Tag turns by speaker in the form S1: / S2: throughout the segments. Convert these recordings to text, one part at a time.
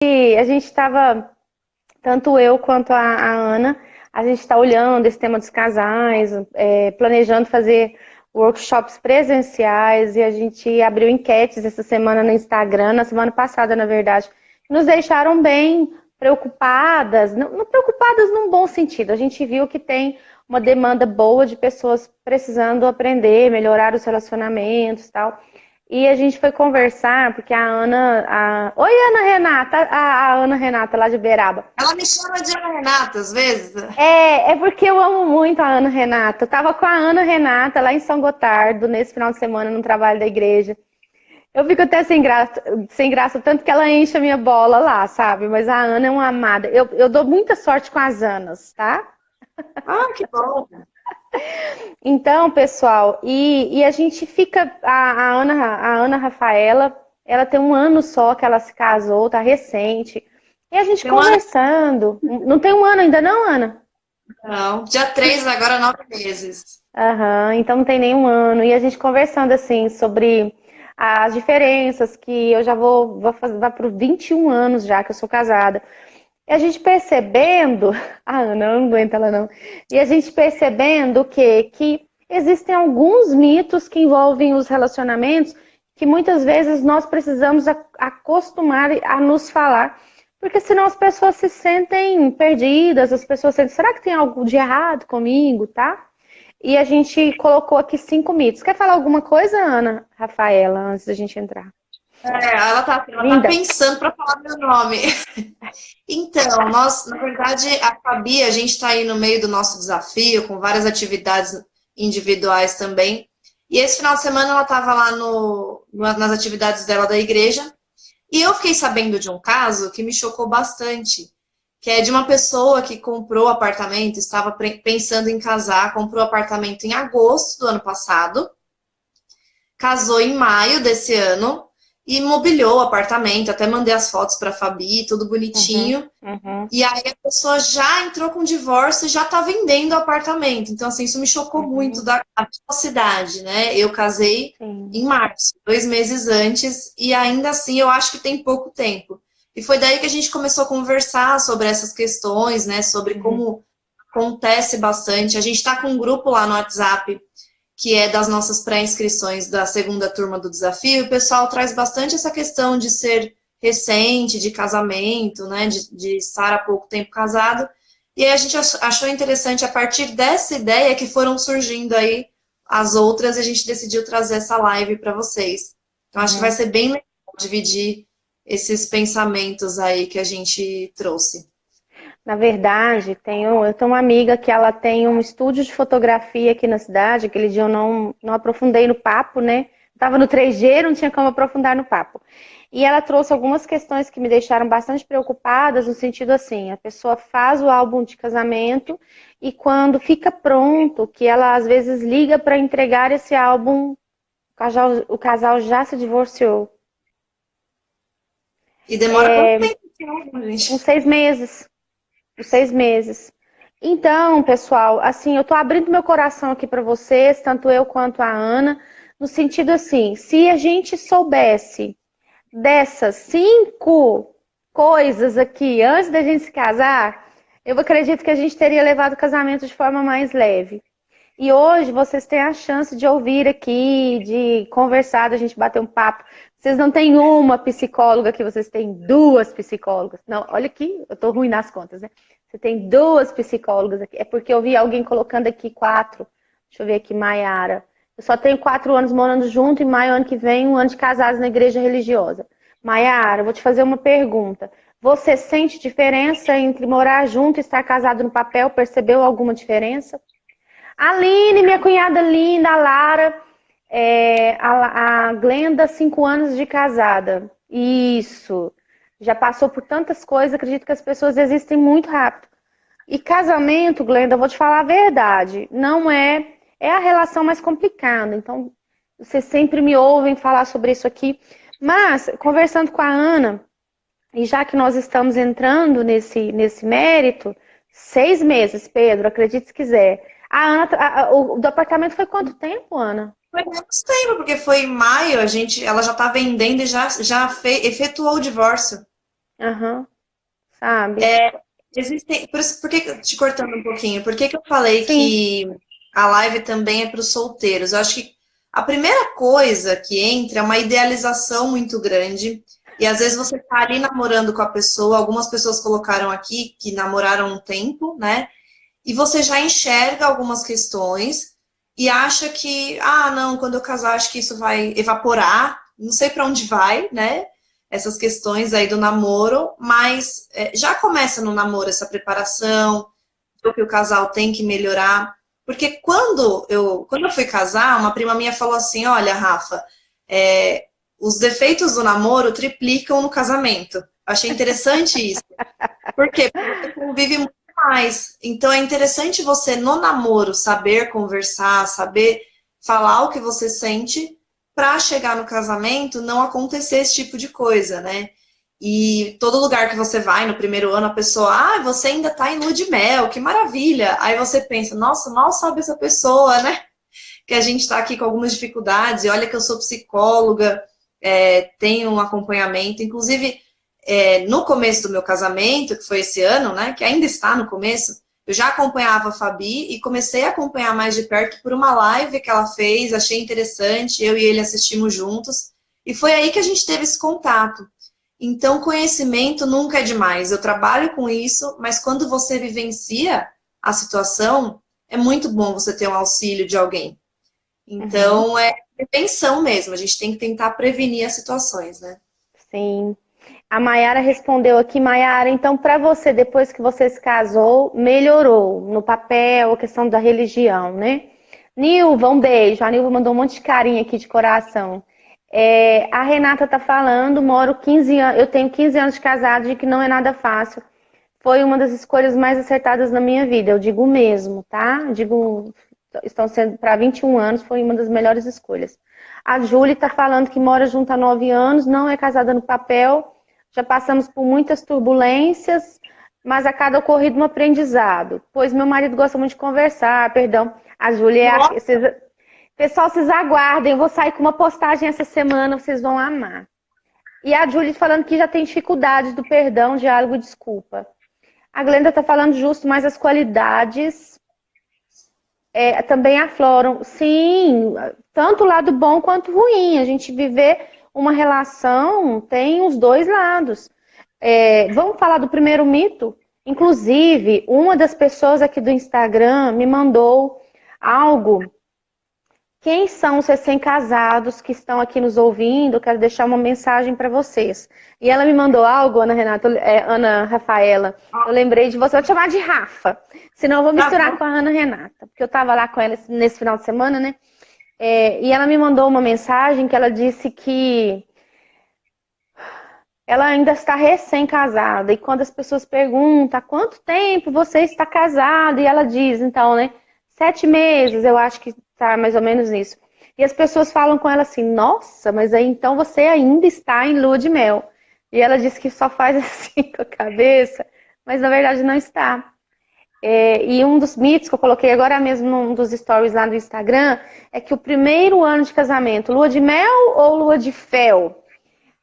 S1: a gente estava, tanto eu quanto a Ana, a gente está olhando esse tema dos casais, planejando fazer workshops presenciais e a gente abriu enquetes essa semana no Instagram, na semana passada, na verdade, que nos deixaram bem preocupadas, não preocupadas num bom sentido. A gente viu que tem uma demanda boa de pessoas precisando aprender, melhorar os relacionamentos e tal. E a gente foi conversar, porque a Ana. Oi, Ana Renata, a Ana Renata lá de Beraba.
S2: Ela me chama de Ana Renata às vezes.
S1: É porque eu amo muito a Ana Renata. Eu tava com a Ana Renata lá em São Gotardo, nesse final de semana, no trabalho da igreja. Eu fico até sem graça, tanto que ela enche a minha bola lá, sabe? Mas a Ana é uma amada. Eu dou muita sorte com as Anas, tá?
S2: Ah, que bom.
S1: Então, pessoal, e a gente fica. A Ana Rafaela, ela tem um ano só que ela se casou, tá recente. E a gente
S2: Tem um ano,
S1: conversando. Não tem um ano ainda, não, Ana?
S2: não. Dia 3 agora 9 meses.
S1: Aham, então não tem nenhum ano. E a gente conversando assim sobre as diferenças, que eu já vou fazer, vai para 21 anos já que eu sou casada. E a gente percebendo, a Ana não aguenta ela não. E a gente percebendo que existem alguns mitos que envolvem os relacionamentos que muitas vezes nós precisamos acostumar a nos falar. Porque senão as pessoas se sentem perdidas, as pessoas sentem, será que tem algo de errado comigo, tá? E a gente colocou aqui 5 mitos. Quer falar alguma coisa, Ana Rafaela, antes da gente entrar?
S2: Ela tá
S1: Linda.
S2: pensando para falar meu nome. Então, nós, na verdade, a Fabi, a gente está aí no meio do nosso desafio, com várias atividades individuais também. E esse final de semana ela estava lá nas atividades dela da igreja. E eu fiquei sabendo de um caso que me chocou bastante, que é de uma pessoa que comprou apartamento, estava pensando em casar, comprou apartamento em agosto do ano passado, casou em maio desse ano e mobiliou o apartamento, até mandei as fotos para a Fabi, tudo
S1: Uhum,
S2: bonitinho.
S1: uhum,
S2: E aí a pessoa já entrou com divórcio e já está vendendo o apartamento. Então, assim, isso me chocou muito
S1: uhum,
S2: da velocidade, né? Eu casei
S1: sim.
S2: em março, 2 meses antes, e ainda assim eu acho que tem pouco tempo. E foi daí que a gente começou a conversar sobre essas questões, né? Sobre
S1: Uhum.
S2: como acontece bastante. A gente está com um grupo lá no WhatsApp que é das nossas pré-inscrições da segunda turma do desafio. O pessoal traz bastante essa questão de ser recente, de casamento, né, de estar há pouco tempo casado. E aí a gente achou interessante, a partir dessa ideia, que foram surgindo aí as outras, e a gente decidiu trazer essa live para vocês. Então, acho que vai
S1: Uhum.
S2: ser bem legal dividir esses pensamentos aí que a gente trouxe.
S1: Na verdade, eu tenho uma amiga que ela tem um estúdio de fotografia aqui na cidade. Aquele dia eu não aprofundei no papo, né? Estava no 3G, não tinha como aprofundar no papo. E ela trouxe algumas questões que me deixaram bastante preocupadas, no sentido assim, a pessoa faz o álbum de casamento e quando fica pronto, que ela às vezes liga para entregar esse álbum, o casal já se divorciou.
S2: E demora quanto tempo,
S1: Uns
S2: gente?
S1: 6 meses. Uns 6 meses. Então, pessoal, assim, eu tô abrindo meu coração aqui para vocês, tanto eu quanto a Ana, no sentido assim, se a gente soubesse dessas 5 coisas aqui antes da gente se casar, eu acredito que a gente teria levado o casamento de forma mais leve. E hoje vocês têm a chance de ouvir aqui, de conversar, da gente bater um papo. Vocês não têm uma psicóloga aqui, vocês têm 2 psicólogas. Não, olha aqui, eu tô ruim nas contas, né? Você tem 2 psicólogas aqui. É porque eu vi alguém colocando aqui 4. Deixa eu ver aqui, Maiara. Eu só tenho 4 anos morando junto e maio ano que vem, um ano de casados na igreja religiosa. Maiara, eu vou te fazer uma pergunta. Você sente diferença entre morar junto e estar casado no papel? Percebeu alguma diferença? A Aline, minha cunhada linda, a Lara, a Glenda, 5 anos de casada. Isso. Já passou por tantas coisas, acredito que as pessoas existem muito rápido. E casamento, Glenda, eu vou te falar a verdade, não é a relação mais complicada. Então, vocês sempre me ouvem falar sobre isso aqui. Mas, conversando com a Ana, e já que nós estamos entrando nesse mérito, 6 meses, Pedro, acredite se quiser. A Ana, o do apartamento foi quanto tempo, Ana?
S2: Foi menos tempo, porque foi em maio, ela já tá vendendo e já efetuou o divórcio.
S1: Aham, sabe?
S2: Existem, por que, te cortando um pouquinho, por que que eu falei
S1: Sim.
S2: que a live também é para os solteiros? Eu acho que a primeira coisa que entra é uma idealização muito grande, e às vezes você tá ali namorando com a pessoa, algumas pessoas colocaram aqui que namoraram um tempo, né? E você já enxerga algumas questões e acha que, ah, não, quando eu casar, acho que isso vai evaporar, não sei para onde vai, né? Essas questões aí do namoro, mas já começa no namoro essa preparação, o que o casal tem que melhorar. Porque quando eu fui casar, uma prima minha falou assim: olha, Rafa, os defeitos do namoro triplicam no casamento. Achei interessante isso. Por quê? Porque você convive muito mais. Então é interessante você, no namoro, saber conversar, saber falar o que você sente, para chegar no casamento não acontecer esse tipo de coisa, né? E todo lugar que você vai, no primeiro ano, a pessoa, ah, você ainda tá em lua de mel, que maravilha. Aí você pensa, nossa, mal sabe essa pessoa, né? Que a gente está aqui com algumas dificuldades, e olha que eu sou psicóloga, tenho um acompanhamento, inclusive no começo do meu casamento, que foi esse ano, né, que ainda está no começo, eu já acompanhava a Fabi e comecei a acompanhar mais de perto por uma live que ela fez, achei interessante, eu e ele assistimos juntos, e foi aí que a gente teve esse contato. Então, conhecimento nunca é demais. Eu trabalho com isso, mas quando você vivencia a situação, é muito bom você ter um auxílio de alguém.
S1: Uhum.
S2: Então, é prevenção mesmo. A gente tem que tentar prevenir as situações, né?
S1: Sim. A Mayara respondeu aqui, Mayara, então para você, depois que você se casou, melhorou no papel, a questão da religião, né? Nilva, um beijo. A Nilva mandou um monte de carinho aqui de coração. A Renata tá falando, moro 15 anos, eu tenho 15 anos de casado e que não é nada fácil. Foi uma das escolhas mais acertadas na minha vida, eu digo mesmo, tá? Digo, estão sendo para 21 anos, foi uma das melhores escolhas. A Júlia está falando que mora junto há 9 anos, não é casada no papel, já passamos por muitas turbulências, mas a cada ocorrido um aprendizado. Pois meu marido gosta muito de conversar, perdão. A Júlia é a... Pessoal, vocês aguardem, eu vou sair com uma postagem essa semana, vocês vão amar. E a Júlia falando que já tem dificuldade do perdão, diálogo e desculpa. A Glenda está falando justo, mas as qualidades também afloram. Sim, tanto o lado bom quanto ruim. A gente viver uma relação tem os dois lados. Vamos falar do primeiro mito? Inclusive, uma das pessoas aqui do Instagram me mandou algo. Quem são os recém-casados que estão aqui nos ouvindo? Eu quero deixar uma mensagem para vocês. E ela me mandou algo, Ana Renata, Ana Rafaela. Eu lembrei de você, eu vou te chamar de Rafa. Senão eu vou misturar com a Ana Renata. Porque eu estava lá com ela nesse final de semana, né? E ela me mandou uma mensagem que ela disse que ela ainda está recém-casada. E quando as pessoas perguntam há quanto tempo você está casada, e ela diz, então, né? 7 meses, eu acho que tá mais ou menos isso. E as pessoas falam com ela assim, nossa, mas aí então você ainda está em lua de mel. E ela diz que só faz assim com a cabeça, mas na verdade não está. E um dos mitos que eu coloquei agora mesmo num dos stories lá do Instagram é que o primeiro ano de casamento, lua de mel ou lua de fel?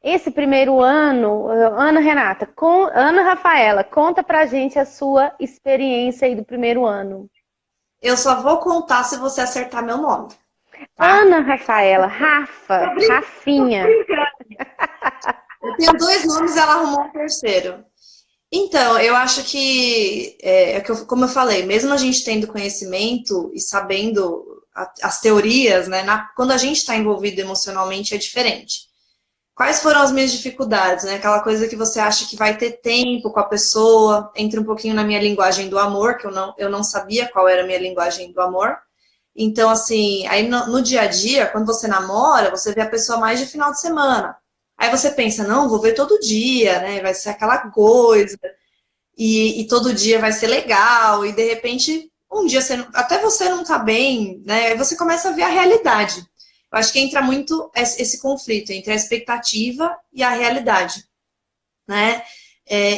S1: Esse primeiro ano, Ana Renata, Ana Rafaela, conta pra gente a sua experiência aí do primeiro ano.
S2: Eu só vou contar se você acertar meu nome, tá?
S1: Ana Rafaela, Rafa, Rafinha.
S2: Eu tenho 2 nomes, ela arrumou um terceiro. Então, eu acho que, como eu falei, mesmo a gente tendo conhecimento e sabendo as teorias, né, quando a gente está envolvido emocionalmente é diferente. Quais foram as minhas dificuldades, né? Aquela coisa que você acha que vai ter tempo com a pessoa, entra um pouquinho na minha linguagem do amor, que eu não sabia qual era a minha linguagem do amor. Então, assim, aí no dia a dia, quando você namora, você vê a pessoa mais de final de semana. Aí você pensa, não, vou ver todo dia, né? Vai ser aquela coisa, e todo dia vai ser legal, e de repente, um dia até você não tá bem, né? Aí você começa a ver a realidade. Eu acho que entra muito esse conflito entre a expectativa e a realidade, né?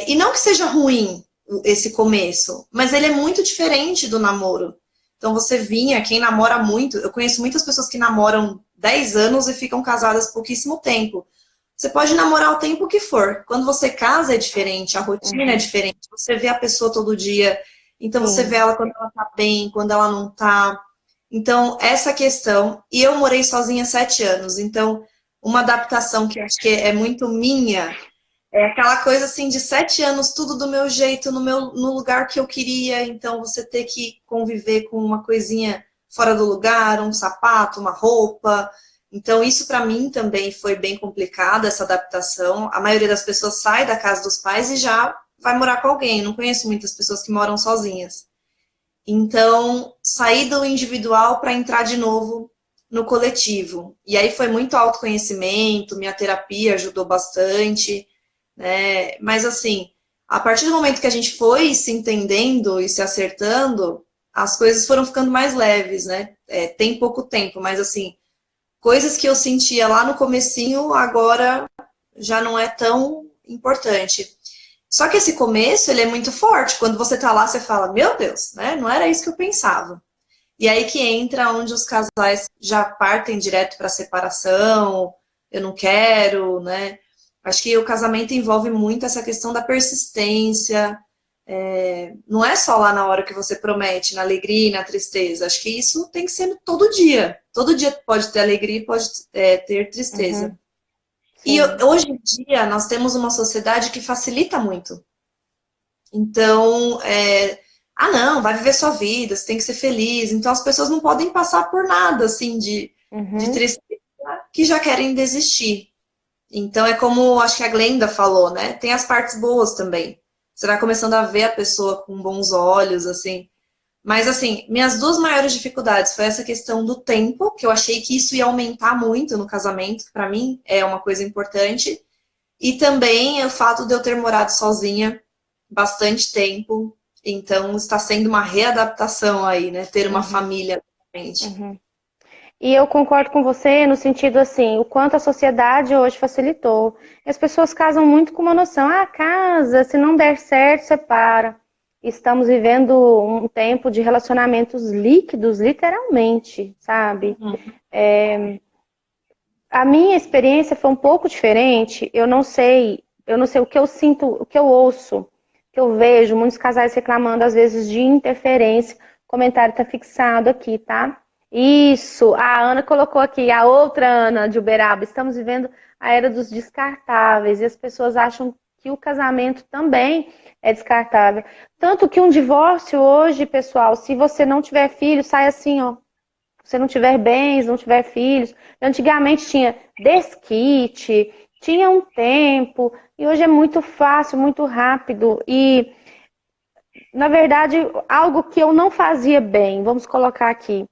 S2: E não que seja ruim esse começo, mas ele é muito diferente do namoro. Então você quem namora muito, eu conheço muitas pessoas que namoram 10 anos e ficam casadas pouquíssimo tempo. Você pode namorar o tempo que for. Quando você casa é diferente, a rotina é diferente. Você vê a pessoa todo dia, então você
S1: Sim.
S2: vê ela quando ela tá bem, quando ela não tá. Então, essa questão. E eu morei sozinha 7 anos, então uma adaptação que eu acho que é muito minha é aquela coisa assim de 7 anos, tudo do meu jeito, no lugar que eu queria. Então, você ter que conviver com uma coisinha fora do lugar, um sapato, uma roupa. Então, isso para mim também foi bem complicado, essa adaptação. A maioria das pessoas sai da casa dos pais e já vai morar com alguém. Não conheço muitas pessoas que moram sozinhas. Então, sair do individual para entrar de novo no coletivo. E aí foi muito autoconhecimento, minha terapia ajudou bastante, né? Mas assim, a partir do momento que a gente foi se entendendo e se acertando, as coisas foram ficando mais leves, né? Tem pouco tempo, mas assim, coisas que eu sentia lá no comecinho, agora já não é tão importante. Só que esse começo, ele é muito forte. Quando você tá lá, você fala, meu Deus, né? Não era isso que eu pensava. E aí que entra onde os casais já partem direto para separação, eu não quero, né? Acho que o casamento envolve muito essa questão da persistência. Não é só lá na hora que você promete, na alegria e na tristeza. Acho que isso tem que ser todo dia. Todo dia pode ter alegria e pode ter tristeza. E
S1: Sim.
S2: hoje em dia nós temos uma sociedade que facilita muito. Então, não, vai viver sua vida, você tem que ser feliz. Então as pessoas não podem passar por nada assim de tristeza que já querem desistir. Então é como acho que a Glenda falou, né? Tem as partes boas também. Você vai começando a ver a pessoa com bons olhos, assim. Mas assim, minhas duas maiores dificuldades foi essa questão do tempo, que eu achei que isso ia aumentar muito no casamento, que para mim é uma coisa importante. E também o fato de eu ter morado sozinha bastante tempo. Então está sendo uma readaptação aí, né? Ter uma família realmente.
S1: E eu concordo com você no sentido assim, o quanto a sociedade hoje facilitou. As pessoas casam muito com uma noção, casa, se não der certo, separa. Estamos vivendo um tempo de relacionamentos líquidos, literalmente, sabe? A minha experiência foi um pouco diferente. Eu não sei o que eu sinto, o que eu ouço, o que eu vejo, muitos casais reclamando às vezes de interferência. O comentário tá fixado aqui, tá? Isso, a Ana colocou aqui, a outra Ana de Uberaba. Estamos vivendo a era dos descartáveis e as pessoas acham que o casamento também é descartável. Tanto que um divórcio hoje, pessoal, se você não tiver filho, sai assim, ó. Se você não tiver bens, não tiver filhos. Antigamente tinha desquite, tinha um tempo, e hoje é muito fácil, muito rápido. E, na verdade, algo que eu não fazia bem, vamos colocar aqui.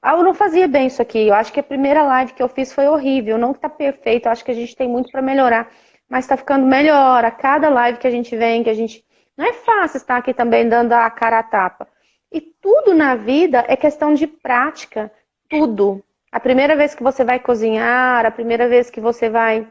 S1: Eu não fazia bem isso aqui. Eu acho que a primeira live que eu fiz foi horrível. Não está perfeito. Eu acho que a gente tem muito para melhorar. Mas está ficando melhor. A cada live que a gente vem, que a gente. Não é fácil estar aqui também dando a cara a tapa. E tudo na vida é questão de prática. Tudo. A primeira vez que você vai cozinhar, a primeira vez que você vai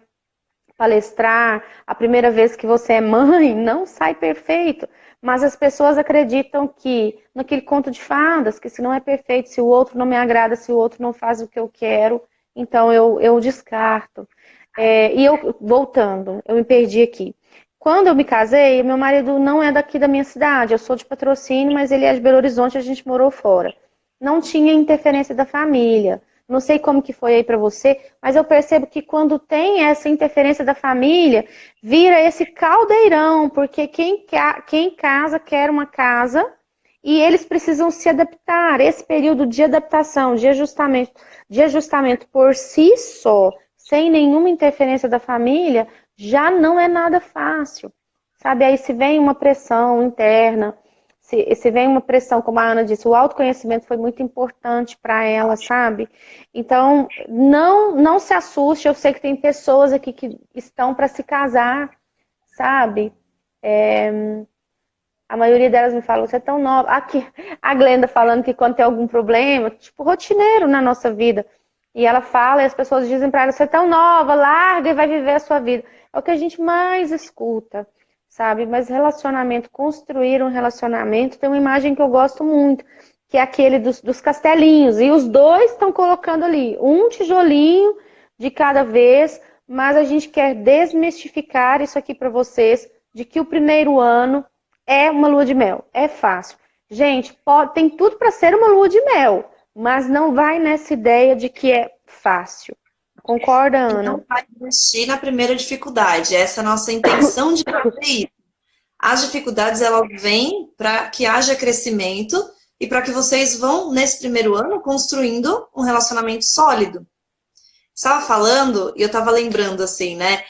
S1: palestrar, a primeira vez que você é mãe, não sai perfeito. Mas as pessoas acreditam que, naquele conto de fadas, que se não é perfeito, se o outro não me agrada, se o outro não faz o que eu quero, então eu descarto. E eu, voltando, eu me perdi aqui. Quando eu me casei, meu marido não é daqui da minha cidade, eu sou de Patrocínio, mas ele é de Belo Horizonte, a gente morou fora. Não tinha interferência da família. Não sei como que foi aí para você, mas eu percebo que quando tem essa interferência da família, vira esse caldeirão, porque quem casa quer uma casa e eles precisam se adaptar. Esse período de adaptação, de ajustamento por si só, sem nenhuma interferência da família, já não é nada fácil. Sabe, aí se vem uma pressão interna, se vem uma pressão, como a Ana disse, o autoconhecimento foi muito importante para ela, sabe? Então, não se assuste, eu sei que tem pessoas aqui que estão para se casar, sabe? A maioria delas me fala, você é tão nova. Aqui, a Glenda falando que quando tem algum problema, tipo, rotineiro na nossa vida. E ela fala e as pessoas dizem para ela, você é tão nova, larga e vai viver a sua vida. É o que a gente mais escuta, sabe? Mas relacionamento, construir um relacionamento, tem uma imagem que eu gosto muito, que é aquele dos castelinhos. E os dois estão colocando ali um tijolinho de cada vez mas a gente quer desmistificar isso aqui para vocês, de que o primeiro ano é uma lua de mel, é fácil. Gente, tem tudo para ser uma lua de mel, mas não vai nessa ideia de que é fácil. Concorda, Ana?
S2: Não vai investir na primeira dificuldade. Essa é a nossa intenção de fazer isso. As dificuldades, elas vêm para que haja crescimento e para que vocês vão, nesse primeiro ano, construindo um relacionamento sólido. Estava falando, e eu estava lembrando assim, né?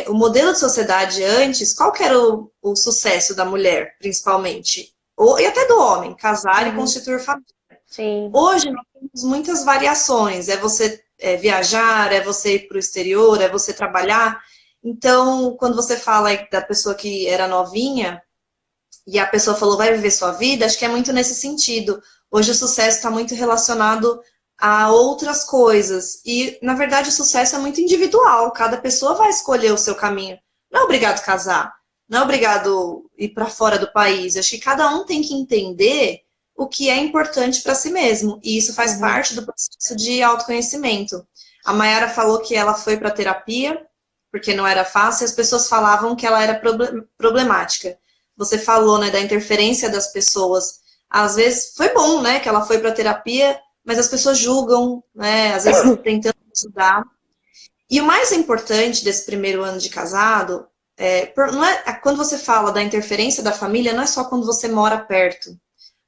S2: O modelo de sociedade antes, qual que era o sucesso da mulher, principalmente? E até do homem, casar e constituir família.
S1: Sim.
S2: Hoje nós temos muitas variações. É você viajar, é você ir para o exterior, é você trabalhar. Então, quando você fala da pessoa que era novinha, e a pessoa falou, vai viver sua vida, acho que é muito nesse sentido. Hoje o sucesso está muito relacionado a outras coisas. E, na verdade, o sucesso é muito individual. Cada pessoa vai escolher o seu caminho. Não é obrigado casar. Não é obrigado ir para fora do país. Acho que cada um tem que entender o que é importante para si mesmo. E isso faz parte do processo de autoconhecimento. A Mayara falou que ela foi para terapia, porque não era fácil, e as pessoas falavam que ela era problemática. Você falou, né, da interferência das pessoas. Às vezes foi bom, né, que ela foi para terapia, mas as pessoas julgam, né, às vezes tentando estudar. E o mais importante desse primeiro ano de casado, não é, quando você fala da interferência da família, não é só quando você mora perto,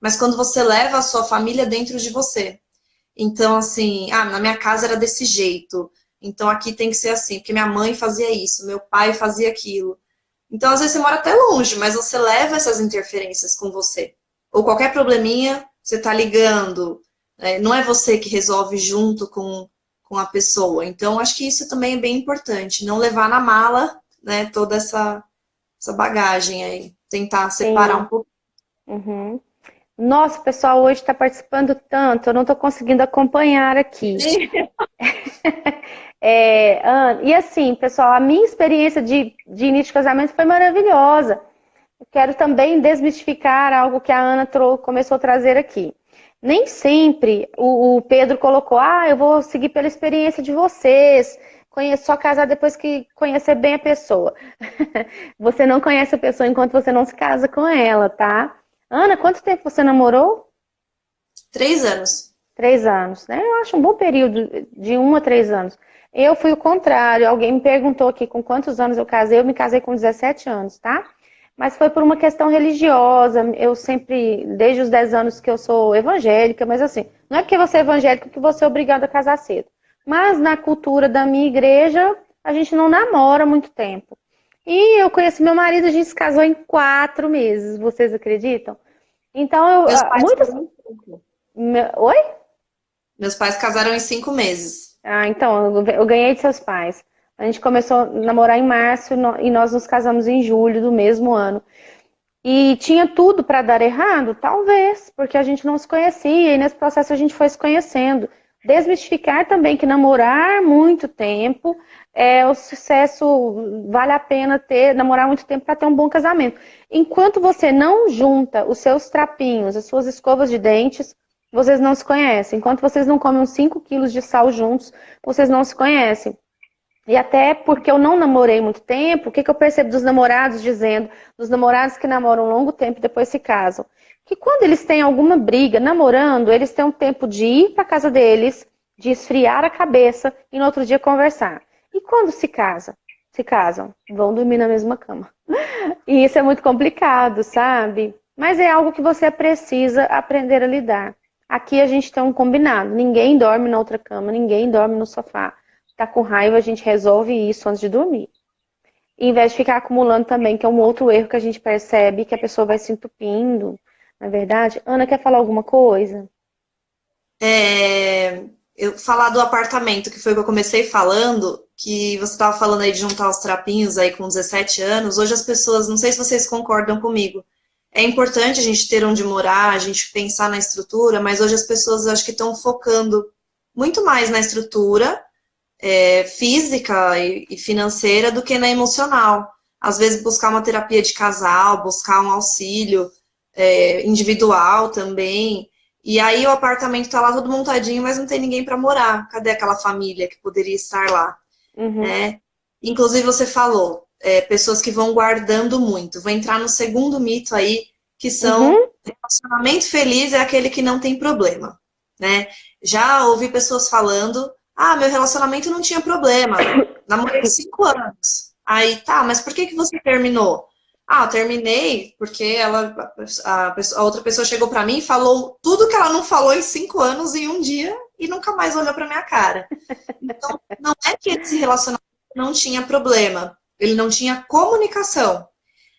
S2: mas quando você leva a sua família dentro de você. Então, assim, na minha casa era desse jeito, então aqui tem que ser assim, porque minha mãe fazia isso, meu pai fazia aquilo. Então, às vezes você mora até longe, mas você leva essas interferências com você. Ou qualquer probleminha, você tá ligando. Não é você que resolve junto com a pessoa. Então, acho que isso também é bem importante. Não levar na mala, né, toda essa bagagem aí. Tentar separar um pouco.
S1: Uhum. Nossa, o pessoal hoje está participando tanto, eu não estou conseguindo acompanhar aqui. E assim, pessoal, a minha experiência de início de casamento foi maravilhosa. Eu quero também desmistificar algo que a Ana começou a trazer aqui. Nem sempre o Pedro colocou, eu vou seguir pela experiência de vocês, só casar depois que conhecer bem a pessoa. Você não conhece a pessoa enquanto você não se casa com ela, tá? Ana, quanto tempo você namorou?
S2: 3 anos.
S1: 3 anos, né? Eu acho um bom período, de 1 a 3 anos. Eu fui o contrário, alguém me perguntou aqui com quantos anos eu casei, eu me casei com 17 anos, tá? Mas foi por uma questão religiosa, eu sempre, desde os 10 anos que eu sou evangélica, mas assim, não é porque você é evangélica que você é obrigada a casar cedo. Mas na cultura da minha igreja, a gente não namora muito tempo. E eu conheci meu marido, a gente se casou em 4 meses, vocês acreditam? Então,
S2: Meus pais
S1: muitas...
S2: casaram em 5.
S1: Oi?
S2: Meus pais casaram em 5 meses.
S1: Então, eu ganhei de seus pais. A gente começou a namorar em março e nós nos casamos em julho do mesmo ano. E tinha tudo para dar errado? Talvez, porque a gente não se conhecia e nesse processo a gente foi se conhecendo. Desmistificar também que namorar muito tempo o sucesso, vale a pena namorar muito tempo para ter um bom casamento. Enquanto você não junta os seus trapinhos, as suas escovas de dentes, vocês não se conhecem. Enquanto vocês não comem uns 5 quilos de sal juntos, vocês não se conhecem. E até porque eu não namorei muito tempo, o que eu percebo dos namorados dizendo, dos namorados que namoram um longo tempo e depois se casam? Que quando eles têm alguma briga namorando, eles têm um tempo de ir para casa deles, de esfriar a cabeça e no outro dia conversar. E quando se casam, vão dormir na mesma cama. E isso é muito complicado, sabe? Mas é algo que você precisa aprender a lidar. Aqui a gente tem um combinado, ninguém dorme na outra cama, ninguém dorme no sofá. Tá com raiva, a gente resolve isso antes de dormir. E, em vez de ficar acumulando também, que é um outro erro que a gente percebe, que a pessoa vai se entupindo. Na verdade, Ana, quer falar alguma coisa?
S2: Eu falar do apartamento, que foi o que eu comecei falando, que você estava falando aí de juntar os trapinhos aí com 17 anos. Hoje as pessoas, não sei se vocês concordam comigo, é importante a gente ter onde morar, a gente pensar na estrutura, mas hoje as pessoas acho que estão focando muito mais na estrutura física e financeira do que na emocional. Às vezes buscar uma terapia de casal, buscar um auxílio individual também. E aí o apartamento tá lá todo montadinho, mas não tem ninguém para morar. Cadê aquela família que poderia estar lá? né? Inclusive você falou, pessoas que vão guardando muito. Vou entrar no segundo mito aí, que são relacionamento feliz é aquele que não tem problema, né? Já ouvi pessoas falando, meu relacionamento não tinha problema, namorei 5 anos. Aí, tá, mas por que você terminou? Eu terminei porque a outra pessoa chegou pra mim e falou tudo que ela não falou em 5 anos em um dia e nunca mais olhou pra minha cara. Então, não é que esse relacionamento não tinha problema, ele não tinha comunicação.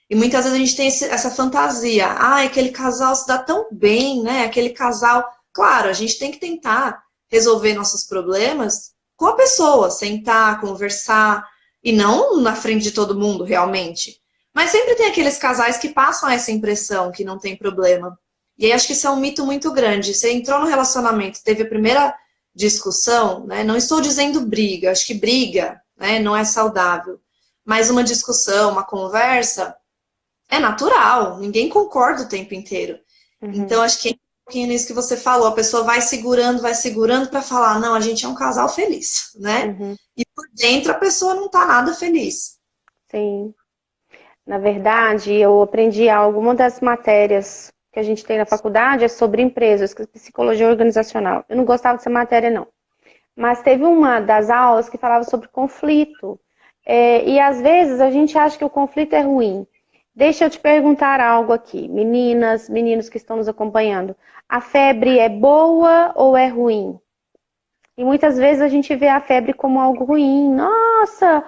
S2: E muitas vezes a gente tem essa fantasia, aquele casal se dá tão bem, né? Aquele casal... Claro, a gente tem que tentar resolver nossos problemas com a pessoa, sentar, conversar, e não na frente de todo mundo, realmente. Mas sempre tem aqueles casais que passam essa impressão que não tem problema. E aí acho que isso é um mito muito grande. Você entrou no relacionamento, teve a primeira discussão, né? Não estou dizendo briga, acho que briga, né, não é saudável. Mas uma discussão, uma conversa, é natural, ninguém concorda o tempo inteiro. Então acho que é um pouquinho nisso que você falou, a pessoa vai segurando para falar, não, a gente é um casal feliz, né? E por dentro a pessoa não tá nada feliz.
S1: Sim. Na verdade, eu aprendi algo, uma das matérias que a gente tem na faculdade é sobre empresas, psicologia organizacional. Eu não gostava dessa matéria, não. Mas teve uma das aulas que falava sobre conflito. E às vezes a gente acha que o conflito é ruim. Deixa eu te perguntar algo aqui, meninas, meninos que estão nos acompanhando. A febre é boa ou é ruim? E muitas vezes a gente vê a febre como algo ruim. Nossa,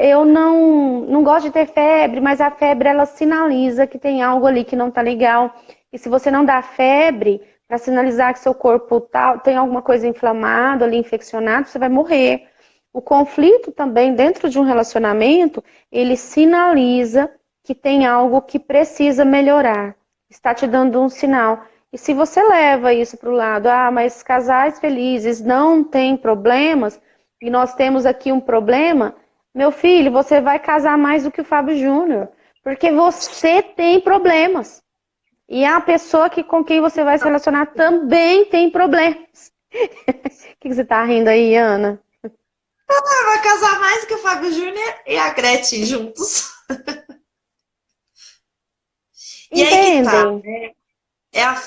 S1: eu não gosto de ter febre, mas a febre ela sinaliza que tem algo ali que não tá legal. E se você não dá febre, para sinalizar que seu corpo tem alguma coisa inflamada ali, infeccionado, você vai morrer. O conflito também, dentro de um relacionamento, ele sinaliza que tem algo que precisa melhorar. Está te dando um sinal. E se você leva isso para o lado, mas casais felizes não têm problemas, e nós temos aqui um problema, meu filho, você vai casar mais do que o Fábio Júnior, porque você tem problemas. E a pessoa com quem você vai se relacionar também tem problemas. O que você tá rindo aí, Ana?
S2: Vai casar mais do que o Fábio Júnior e a Gretchen juntos. E aí que tá, né?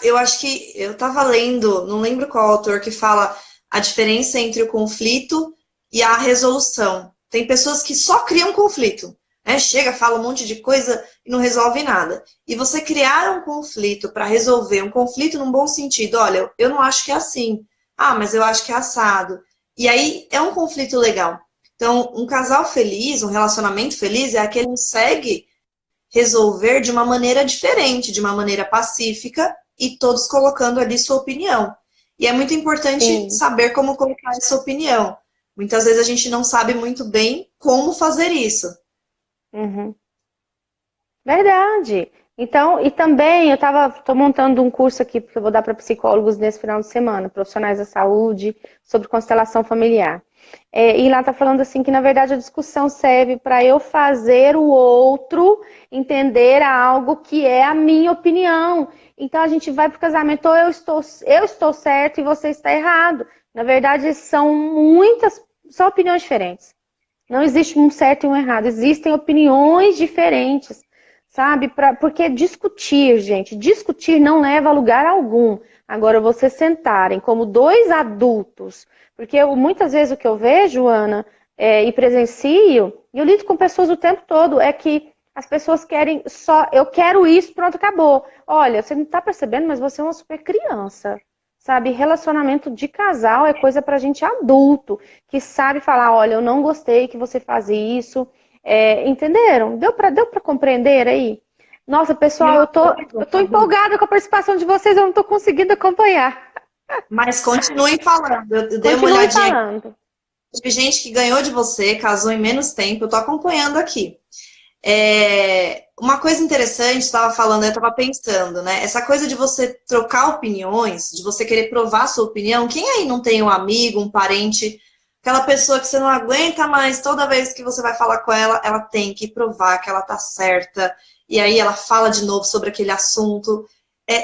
S2: Eu acho que eu tava lendo, não lembro qual autor que fala a diferença entre o conflito e a resolução. Tem pessoas que só criam conflito, né? Chega, fala um monte de coisa e não resolve nada. E você criar um conflito para resolver, um conflito num bom sentido, olha, eu não acho que é assim. Mas eu acho que é assado. E aí é um conflito legal. Então, um casal feliz, um relacionamento feliz é aquele que consegue resolver de uma maneira diferente, de uma maneira pacífica e todos colocando ali sua opinião. E é muito importante saber como colocar essa opinião. Muitas vezes a gente não sabe muito bem como fazer isso.
S1: Verdade. Então, e também eu estou montando um curso aqui, porque eu vou dar para psicólogos nesse final de semana, profissionais da saúde, sobre constelação familiar. E lá está falando assim que, na verdade, a discussão serve para eu fazer o outro entender algo que é a minha opinião. Então, a gente vai para o casamento, ou eu estou certo e você está errado. Na verdade, são opiniões diferentes. Não existe um certo e um errado, existem opiniões diferentes, sabe? Porque discutir, gente, discutir não leva a lugar algum. Agora, vocês sentarem como dois adultos, porque muitas vezes o que eu vejo, Ana, e presencio, e eu lido com pessoas o tempo todo, é que as pessoas querem eu quero isso, pronto, acabou. Olha, você não está percebendo, mas você é uma super criança. Sabe, relacionamento de casal é coisa pra gente adulto, que sabe falar, olha, eu não gostei que você faz isso. Entenderam? Deu pra compreender aí? Nossa, pessoal, eu tô empolgada com a participação de vocês, eu não tô conseguindo acompanhar.
S2: Mas continuem falando. Eu dei uma olhadinha. Teve gente que ganhou de você, casou em menos tempo, eu tô acompanhando aqui. Uma coisa interessante, estava falando, eu estava pensando, né? Essa coisa de você trocar opiniões, de você querer provar sua opinião. Quem aí não tem um amigo, um parente, aquela pessoa que você não aguenta mais, toda vez que você vai falar com ela, ela tem que provar que ela tá certa. E aí ela fala de novo sobre aquele assunto.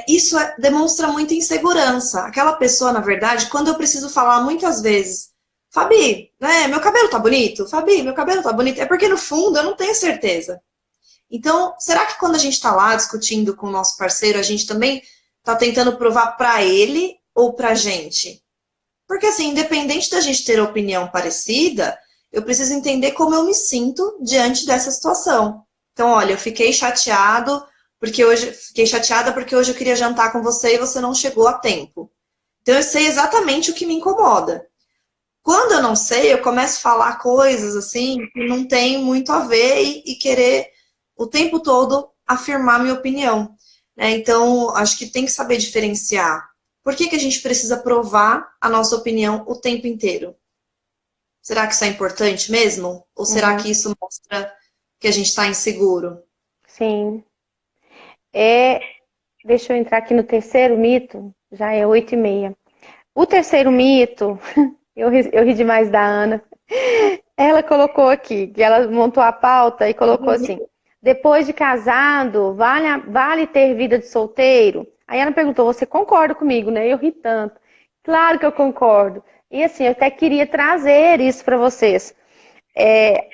S2: Isso demonstra muita insegurança. Aquela pessoa, na verdade, quando eu preciso falar muitas vezes, Fabi, né, meu cabelo tá bonito? Fabi, meu cabelo tá bonito? É porque no fundo eu não tenho certeza. Então, será que quando a gente está lá discutindo com o nosso parceiro, a gente também está tentando provar para ele ou para a gente? Porque, assim, independente da gente ter opinião parecida, eu preciso entender como eu me sinto diante dessa situação. Então, olha, eu fiquei chateada porque hoje eu queria jantar com você e você não chegou a tempo. Então, eu sei exatamente o que me incomoda. Quando eu não sei, eu começo a falar coisas assim que não tem muito a ver e querer o tempo todo afirmar minha opinião, né? Então, acho que tem que saber diferenciar. Por que a gente precisa provar a nossa opinião o tempo inteiro? Será que isso é importante mesmo? Ou será que isso mostra que a gente está inseguro?
S1: Sim. Deixa eu entrar aqui no terceiro mito, já é 8h30. O terceiro mito, eu ri demais da Ana. Ela colocou aqui, que ela montou a pauta e colocou assim: depois de casado, vale ter vida de solteiro? Aí ela perguntou, você concorda comigo, né? Eu ri tanto. Claro que eu concordo. E assim, eu até queria trazer isso para vocês.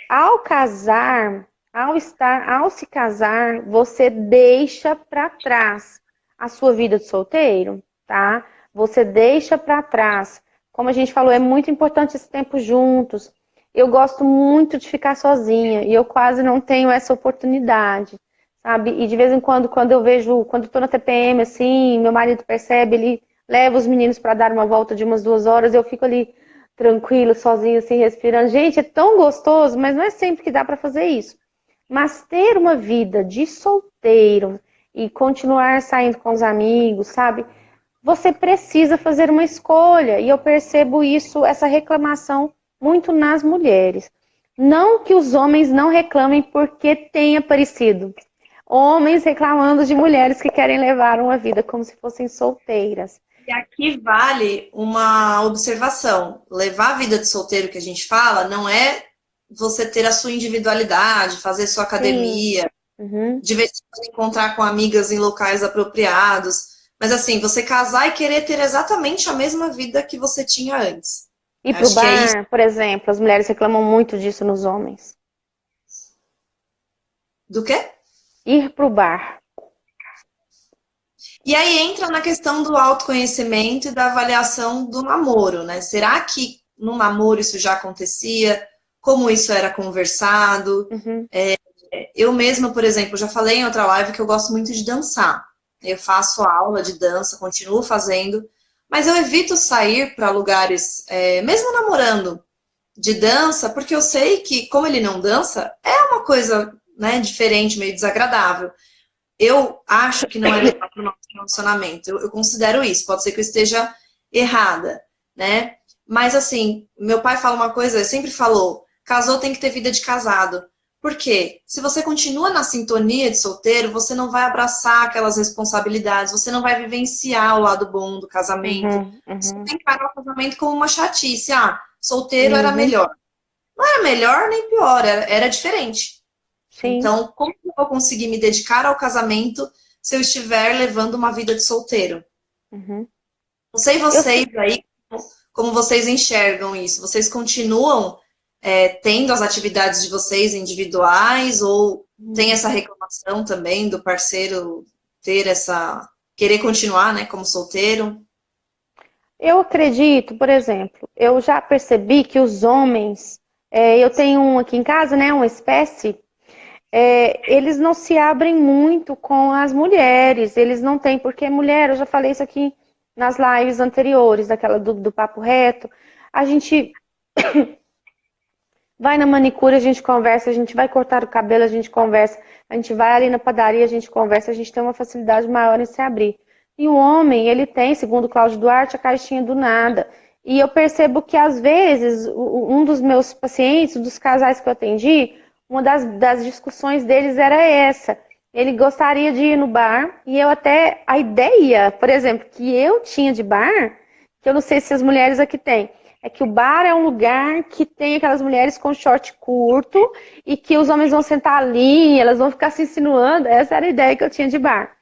S1: Ao casar, ao se casar, você deixa para trás a sua vida de solteiro, tá? Você deixa para trás. Como a gente falou, é muito importante esse tempo juntos. Eu gosto muito de ficar sozinha e eu quase não tenho essa oportunidade, sabe? E de vez em quando, quando eu tô na TPM, assim, meu marido percebe, ele leva os meninos para dar uma volta de umas 2 horas, eu fico ali tranquilo, sozinha, assim, respirando. Gente, é tão gostoso, mas não é sempre que dá para fazer isso. Mas ter uma vida de solteiro e continuar saindo com os amigos, sabe? Você precisa fazer uma escolha. E eu percebo isso, essa reclamação, muito nas mulheres. Não que os homens não reclamem porque tem aparecido. Homens reclamando de mulheres que querem levar uma vida como se fossem solteiras.
S2: E aqui vale uma observação. Levar a vida de solteiro que a gente fala não é você ter a sua individualidade, fazer sua academia, de vez em quando encontrar com amigas em locais apropriados. Mas assim, você casar e querer ter exatamente a mesma vida que você tinha antes.
S1: Ir pro bar, por exemplo, as mulheres reclamam muito disso nos homens.
S2: Do quê?
S1: Ir pro bar.
S2: E aí entra na questão do autoconhecimento e da avaliação do namoro, né? Será que no namoro isso já acontecia? Como isso era conversado? Eu mesma, por exemplo, já falei em outra live que eu gosto muito de dançar. Eu faço aula de dança, continuo fazendo, mas eu evito sair para lugares, mesmo namorando, de dança, porque eu sei que, como ele não dança, é uma coisa, né, diferente, meio desagradável. Eu acho que não é legal para o nosso relacionamento. Eu considero isso. Pode ser que eu esteja errada, né? Mas, assim, meu pai fala uma coisa, ele sempre falou, casou tem que ter vida de casado. Por quê? Se você continua na sintonia de solteiro, você não vai abraçar aquelas responsabilidades, você não vai vivenciar o lado bom do casamento. Você tem que encarar o casamento como uma chatice. Ah, solteiro era melhor. Não era melhor nem pior, era diferente. Sim. Então, como eu vou conseguir me dedicar ao casamento se eu estiver levando uma vida de solteiro? Não sei vocês aí, como vocês enxergam isso. Vocês continuam tendo as atividades de vocês individuais ou tem essa reclamação também do parceiro ter querer continuar, né, como solteiro?
S1: Eu acredito, por exemplo, eu já percebi que os homens, eu tenho um aqui em casa, né, uma espécie, eles não se abrem muito com as mulheres, eles não têm, porque mulher, eu já falei isso aqui nas lives anteriores, daquela do Papo Reto, a gente vai na manicure, a gente conversa, a gente vai cortar o cabelo, a gente conversa, a gente vai ali na padaria, a gente conversa, a gente tem uma facilidade maior em se abrir. E o homem, ele tem, segundo Cláudio Duarte, a caixinha do nada. E eu percebo que, às vezes, um dos meus pacientes, dos casais que eu atendi, uma das discussões deles era essa. Ele gostaria de ir no bar e a ideia, por exemplo, que eu tinha de bar, que eu não sei se as mulheres aqui têm, é que o bar é um lugar que tem aquelas mulheres com short curto e que os homens vão sentar ali, elas vão ficar se insinuando. Essa era a ideia que eu tinha de bar.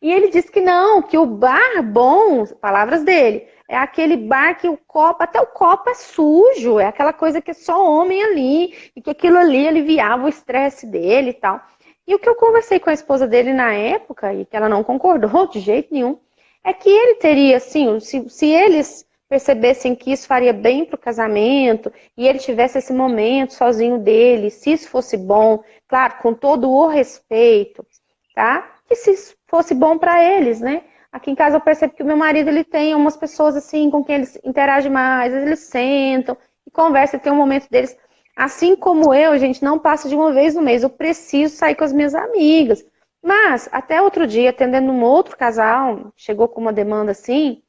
S1: E ele disse que não, que o bar bom, palavras dele, é aquele bar que o copo, até o copo é sujo, é aquela coisa que é só homem ali, e que aquilo ali aliviava o estresse dele e tal. E o que eu conversei com a esposa dele na época, e que ela não concordou de jeito nenhum, é que ele teria, assim, se eles percebessem que isso faria bem para o casamento, e ele tivesse esse momento sozinho dele, se isso fosse bom, claro, com todo o respeito, tá? Que se isso fosse bom para eles, né? Aqui em casa eu percebo que o meu marido, ele tem umas pessoas assim com quem eles interagem mais, às vezes eles sentam e conversam, tem um momento deles. Assim como eu, gente, não passa de uma vez no mês, eu preciso sair com as minhas amigas. Mas, até outro dia, atendendo um outro casal, chegou com uma demanda assim,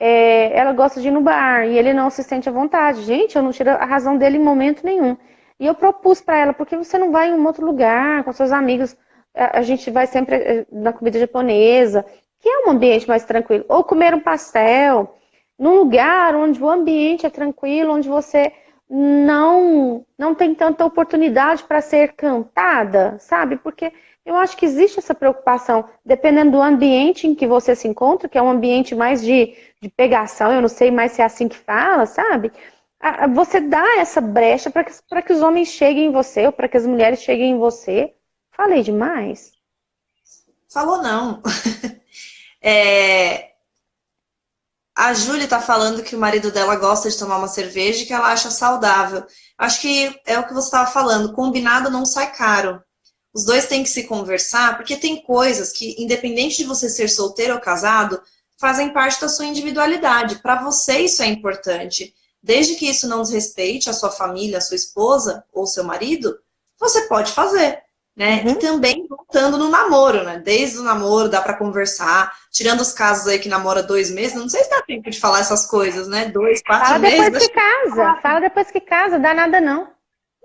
S1: ela gosta de ir no bar e ele não se sente à vontade. Gente, eu não tiro a razão dele em momento nenhum. E eu propus para ela, por que você não vai em um outro lugar com seus amigos? A gente vai sempre na comida japonesa, que é um ambiente mais tranquilo. Ou comer um pastel, num lugar onde o ambiente é tranquilo, onde você não tem tanta oportunidade para ser cantada, sabe? Porque eu acho que existe essa preocupação, dependendo do ambiente em que você se encontra, que é um ambiente mais de pegação, eu não sei mais se é assim que fala, sabe? Você dá essa brecha para que os homens cheguem em você, ou para que as mulheres cheguem em você. Falei demais?
S2: Falou não. A Júlia tá falando que o marido dela gosta de tomar uma cerveja e que ela acha saudável. Acho que é o que você estava falando, combinado não sai caro. Os dois têm que se conversar, porque tem coisas que, independente de você ser solteiro ou casado, fazem parte da sua individualidade. Para você isso é importante. Desde que isso não desrespeite a sua família, a sua esposa ou seu marido, você pode fazer. Né?
S1: Uhum.
S2: E também voltando no namoro, né? Desde o namoro dá para conversar, tirando os casos aí que namora 2 meses, não sei se dá tempo de falar essas coisas, né? 2, 4 meses.
S1: Fala depois que casa, dá nada não.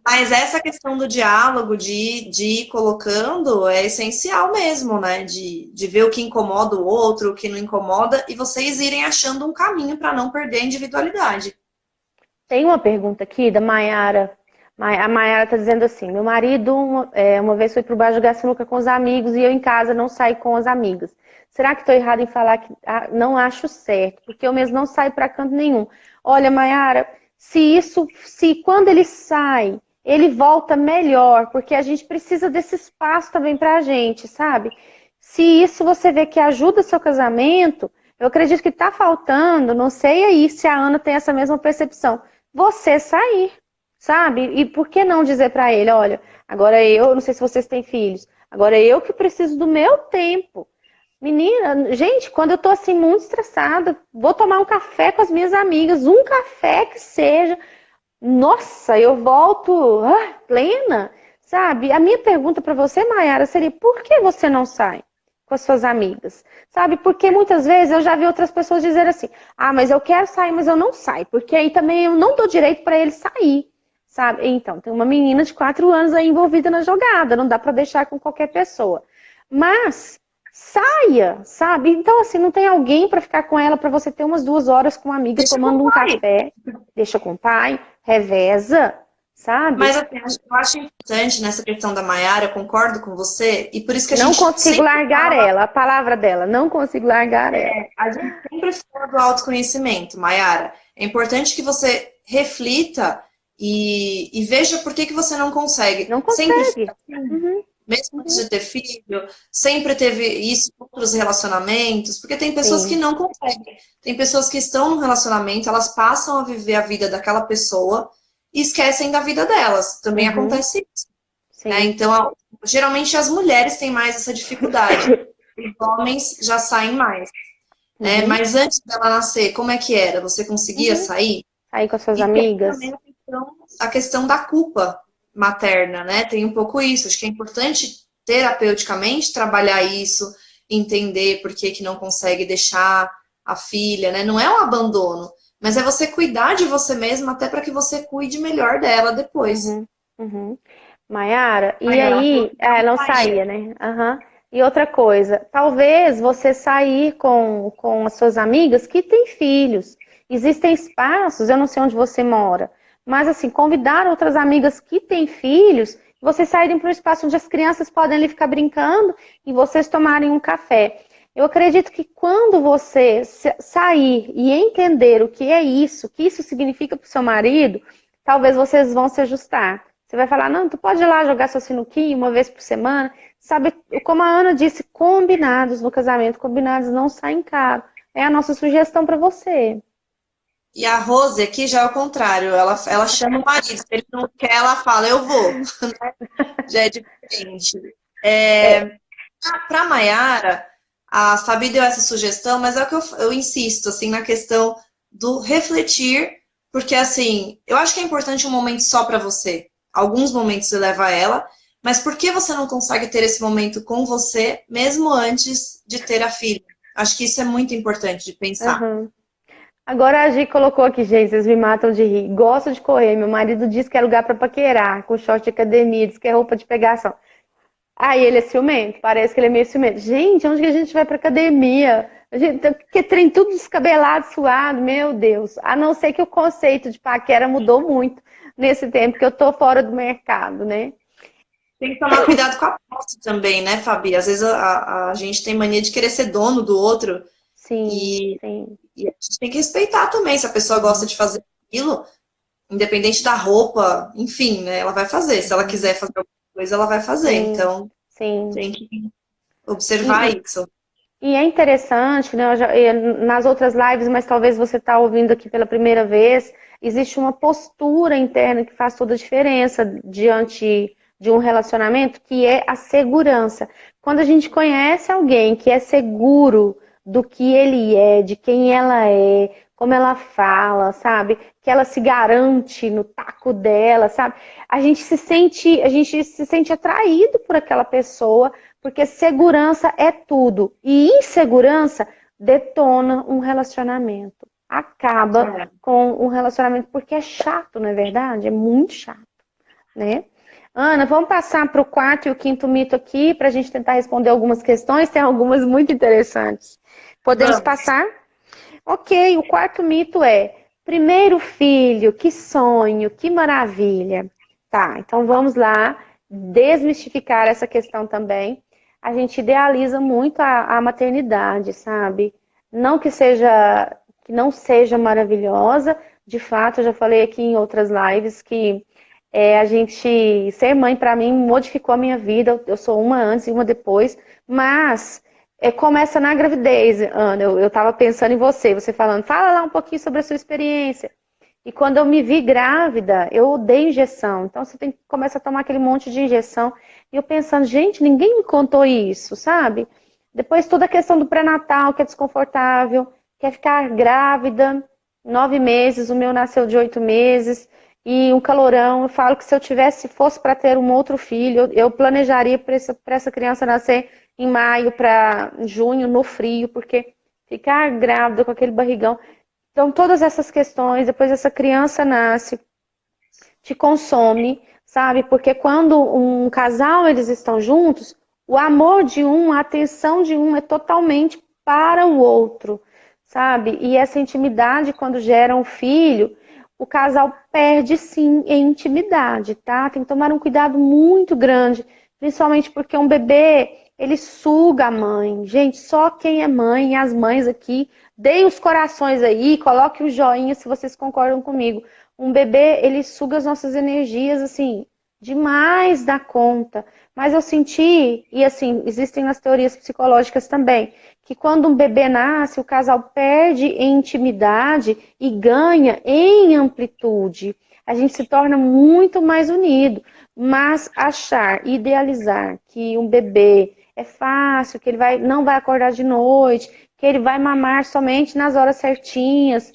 S2: Mas essa questão do diálogo, de ir colocando, é essencial mesmo, né? De ver o que incomoda o outro, o que não incomoda, e vocês irem achando um caminho para não perder a individualidade.
S1: Tem uma pergunta aqui da Maiara. A Maiara está dizendo assim, meu marido uma vez foi para o bar jogar sinuca com os amigos e eu em casa não saio com as amigas. Será que estou errada em falar que não acho certo? Porque eu mesmo não saio para canto nenhum. Olha, Maiara, se quando ele sai, ele volta melhor, porque a gente precisa desse espaço também para a gente, sabe? Se isso você vê que ajuda seu casamento, eu acredito que está faltando, não sei aí se a Ana tem essa mesma percepção, você sair. Sabe? E por que não dizer para ele, olha, agora eu, não sei se vocês têm filhos, agora eu que preciso do meu tempo. Menina, gente, quando eu tô assim muito estressada, vou tomar um café com as minhas amigas, um café que seja, nossa, eu volto plena, sabe? A minha pergunta para você, Mayara, seria, por que você não sai com as suas amigas? Sabe? Porque muitas vezes eu já vi outras pessoas dizer assim, mas eu quero sair, mas eu não saio, porque aí também eu não dou direito para ele sair. Sabe? Então, tem uma menina de 4 anos aí envolvida na jogada, não dá para deixar com qualquer pessoa. Mas saia, sabe? Então, assim, não tem alguém para ficar com ela, para você ter umas 2 horas com uma amiga tomando um café, deixa com o pai, reveza, sabe?
S2: Mas assim, eu acho importante nessa questão da Maiara, eu concordo com você, e por isso que a
S1: não
S2: gente
S1: consigo largar ela, a palavra dela, não consigo largar ela.
S2: A gente sempre fala do autoconhecimento, Maiara. É importante que você reflita e veja por que você não consegue.
S1: Não consegue.
S2: Sempre, mesmo antes de ter filho, sempre teve isso em outros relacionamentos, porque tem pessoas que não conseguem. Tem pessoas que estão no relacionamento, elas passam a viver a vida daquela pessoa e esquecem da vida delas. Também acontece isso. Né? Então, geralmente as mulheres têm mais essa dificuldade. Os homens já saem mais. Né? Mas antes dela nascer, como é que era? Você conseguia sair?
S1: Sair com as suas amigas?
S2: Também a questão da culpa materna, né? Tem um pouco isso. Acho que é importante terapeuticamente trabalhar isso, entender por que não consegue deixar a filha, né? Não é um abandono, mas é você cuidar de você mesma até para que você cuide melhor dela depois.
S1: Maiara, e aí, não saía, né? E outra coisa, talvez você sair com as suas amigas que têm filhos. Existem espaços, eu não sei onde você mora, mas assim, convidar outras amigas que têm filhos, vocês saírem para um espaço onde as crianças podem ali ficar brincando e vocês tomarem um café. Eu acredito que quando você sair e entender o que isso significa para o seu marido, talvez vocês vão se ajustar. Você vai falar, não, tu pode ir lá jogar sua sinuquinha uma vez por semana. Sabe, como a Ana disse, combinados no casamento, combinados não saem caro. É a nossa sugestão para você.
S2: E a Rose aqui já é o contrário, ela chama o marido, se ele não quer, ela fala, eu vou. Já é diferente.
S1: É,
S2: Para a Mayara, a Fabi deu essa sugestão, mas é o que eu insisto, assim, na questão do refletir, porque, assim, eu acho que é importante um momento só para você. Alguns momentos você leva ela, mas por que você não consegue ter esse momento com você, mesmo antes de ter a filha? Acho que isso é muito importante de pensar.
S1: aham. Agora a Gi colocou aqui, gente, vocês me matam de rir. Gosto de correr. Meu marido diz que é lugar para paquerar, com short de academia, diz que é roupa de pegação. Aí ele é ciumento, parece que ele é meio ciumento. Gente, onde que a gente vai pra academia? A gente, que trem tudo descabelado, suado, meu Deus. A não ser que o conceito de paquera mudou muito nesse tempo que eu tô fora do mercado, né?
S2: Tem que tomar cuidado com a posse também, né, Fabi? Às vezes a gente tem mania de querer ser dono do outro
S1: Sim,
S2: e,
S1: sim.
S2: e a gente tem que respeitar também. Se a pessoa gosta de fazer aquilo, independente da roupa, enfim, né, ela vai fazer. Se ela quiser fazer alguma coisa, ela vai fazer.
S1: Sim,
S2: Então,
S1: sim.
S2: tem que observar
S1: E,
S2: isso.
S1: e é interessante, né? Nas outras lives, mas talvez você está ouvindo aqui pela primeira vez, existe uma postura interna que faz toda a diferença diante de um relacionamento, que é a segurança. Quando a gente conhece alguém que é seguro do que ele é, de quem ela é, como ela fala, sabe? Que ela se garante no taco dela, sabe? A gente se sente atraído por aquela pessoa porque segurança é tudo. E insegurança detona um relacionamento. Acaba com um relacionamento, porque é chato, não é verdade? É muito chato, né? Ana, vamos passar para o quarto e o quinto mito aqui, para a gente tentar responder algumas questões. Tem algumas muito interessantes. Podemos
S2: Vamos.
S1: passar? Ok, o quarto mito é: primeiro filho, que sonho, que maravilha. Tá, então vamos lá desmistificar essa questão também. A gente idealiza muito a maternidade, sabe? Não que não seja maravilhosa. De fato, eu já falei aqui em outras lives que a gente ser mãe para mim modificou a minha vida. Eu sou uma antes e uma depois, mas começa na gravidez, Ana. Eu estava pensando em você falando, fala lá um pouquinho sobre a sua experiência. E quando eu me vi grávida, eu odeio injeção. Então você tem que começar a tomar aquele monte de injeção. E eu pensando, gente, ninguém me contou isso, sabe? Depois toda a questão do pré-natal, que é desconfortável, quer ficar grávida, 9 meses, o meu nasceu de 8 meses, e um calorão. Eu falo que se eu fosse para ter um outro filho, eu planejaria para essa criança nascer em maio para junho, no frio, porque ficar grávida com aquele barrigão. Então, todas essas questões, depois essa criança nasce, te consome, sabe? Porque quando um casal eles estão juntos, o amor de um, a atenção de um é totalmente para o outro, sabe? E essa intimidade, quando gera um filho, o casal perde sim em intimidade, tá? Tem que tomar um cuidado muito grande, principalmente porque um bebê, ele suga a mãe. Gente, só quem é mãe, e as mães aqui, deem os corações aí, coloque o joinha se vocês concordam comigo. Um bebê, ele suga as nossas energias, assim, demais da conta. Mas eu senti, e assim, existem nas teorias psicológicas também, que quando um bebê nasce, o casal perde em intimidade e ganha em amplitude. A gente se torna muito mais unido. Mas achar, idealizar que um bebê é fácil, que não vai acordar de noite, que ele vai mamar somente nas horas certinhas,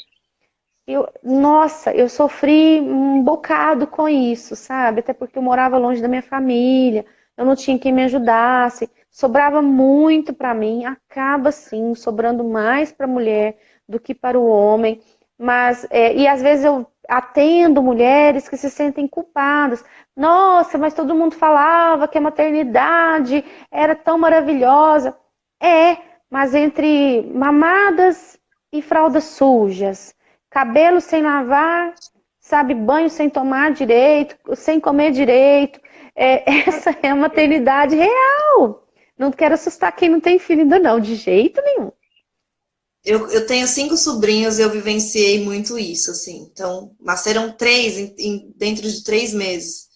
S1: nossa, eu sofri um bocado com isso, sabe? Até porque eu morava longe da minha família, eu não tinha quem me ajudasse, sobrava muito para mim, acaba sim sobrando mais para a mulher do que para o homem, mas e às vezes eu atendo mulheres que se sentem culpadas. Nossa, mas todo mundo falava que a maternidade era tão maravilhosa. É, mas entre mamadas e fraldas sujas, cabelo sem lavar, sabe, banho sem tomar direito, sem comer direito. Essa é a maternidade real, Não quero assustar quem não tem filho ainda não, de jeito nenhum.
S2: Eu tenho 5 sobrinhos e eu vivenciei muito isso, assim. Então, nasceram 3 dentro de 3 meses.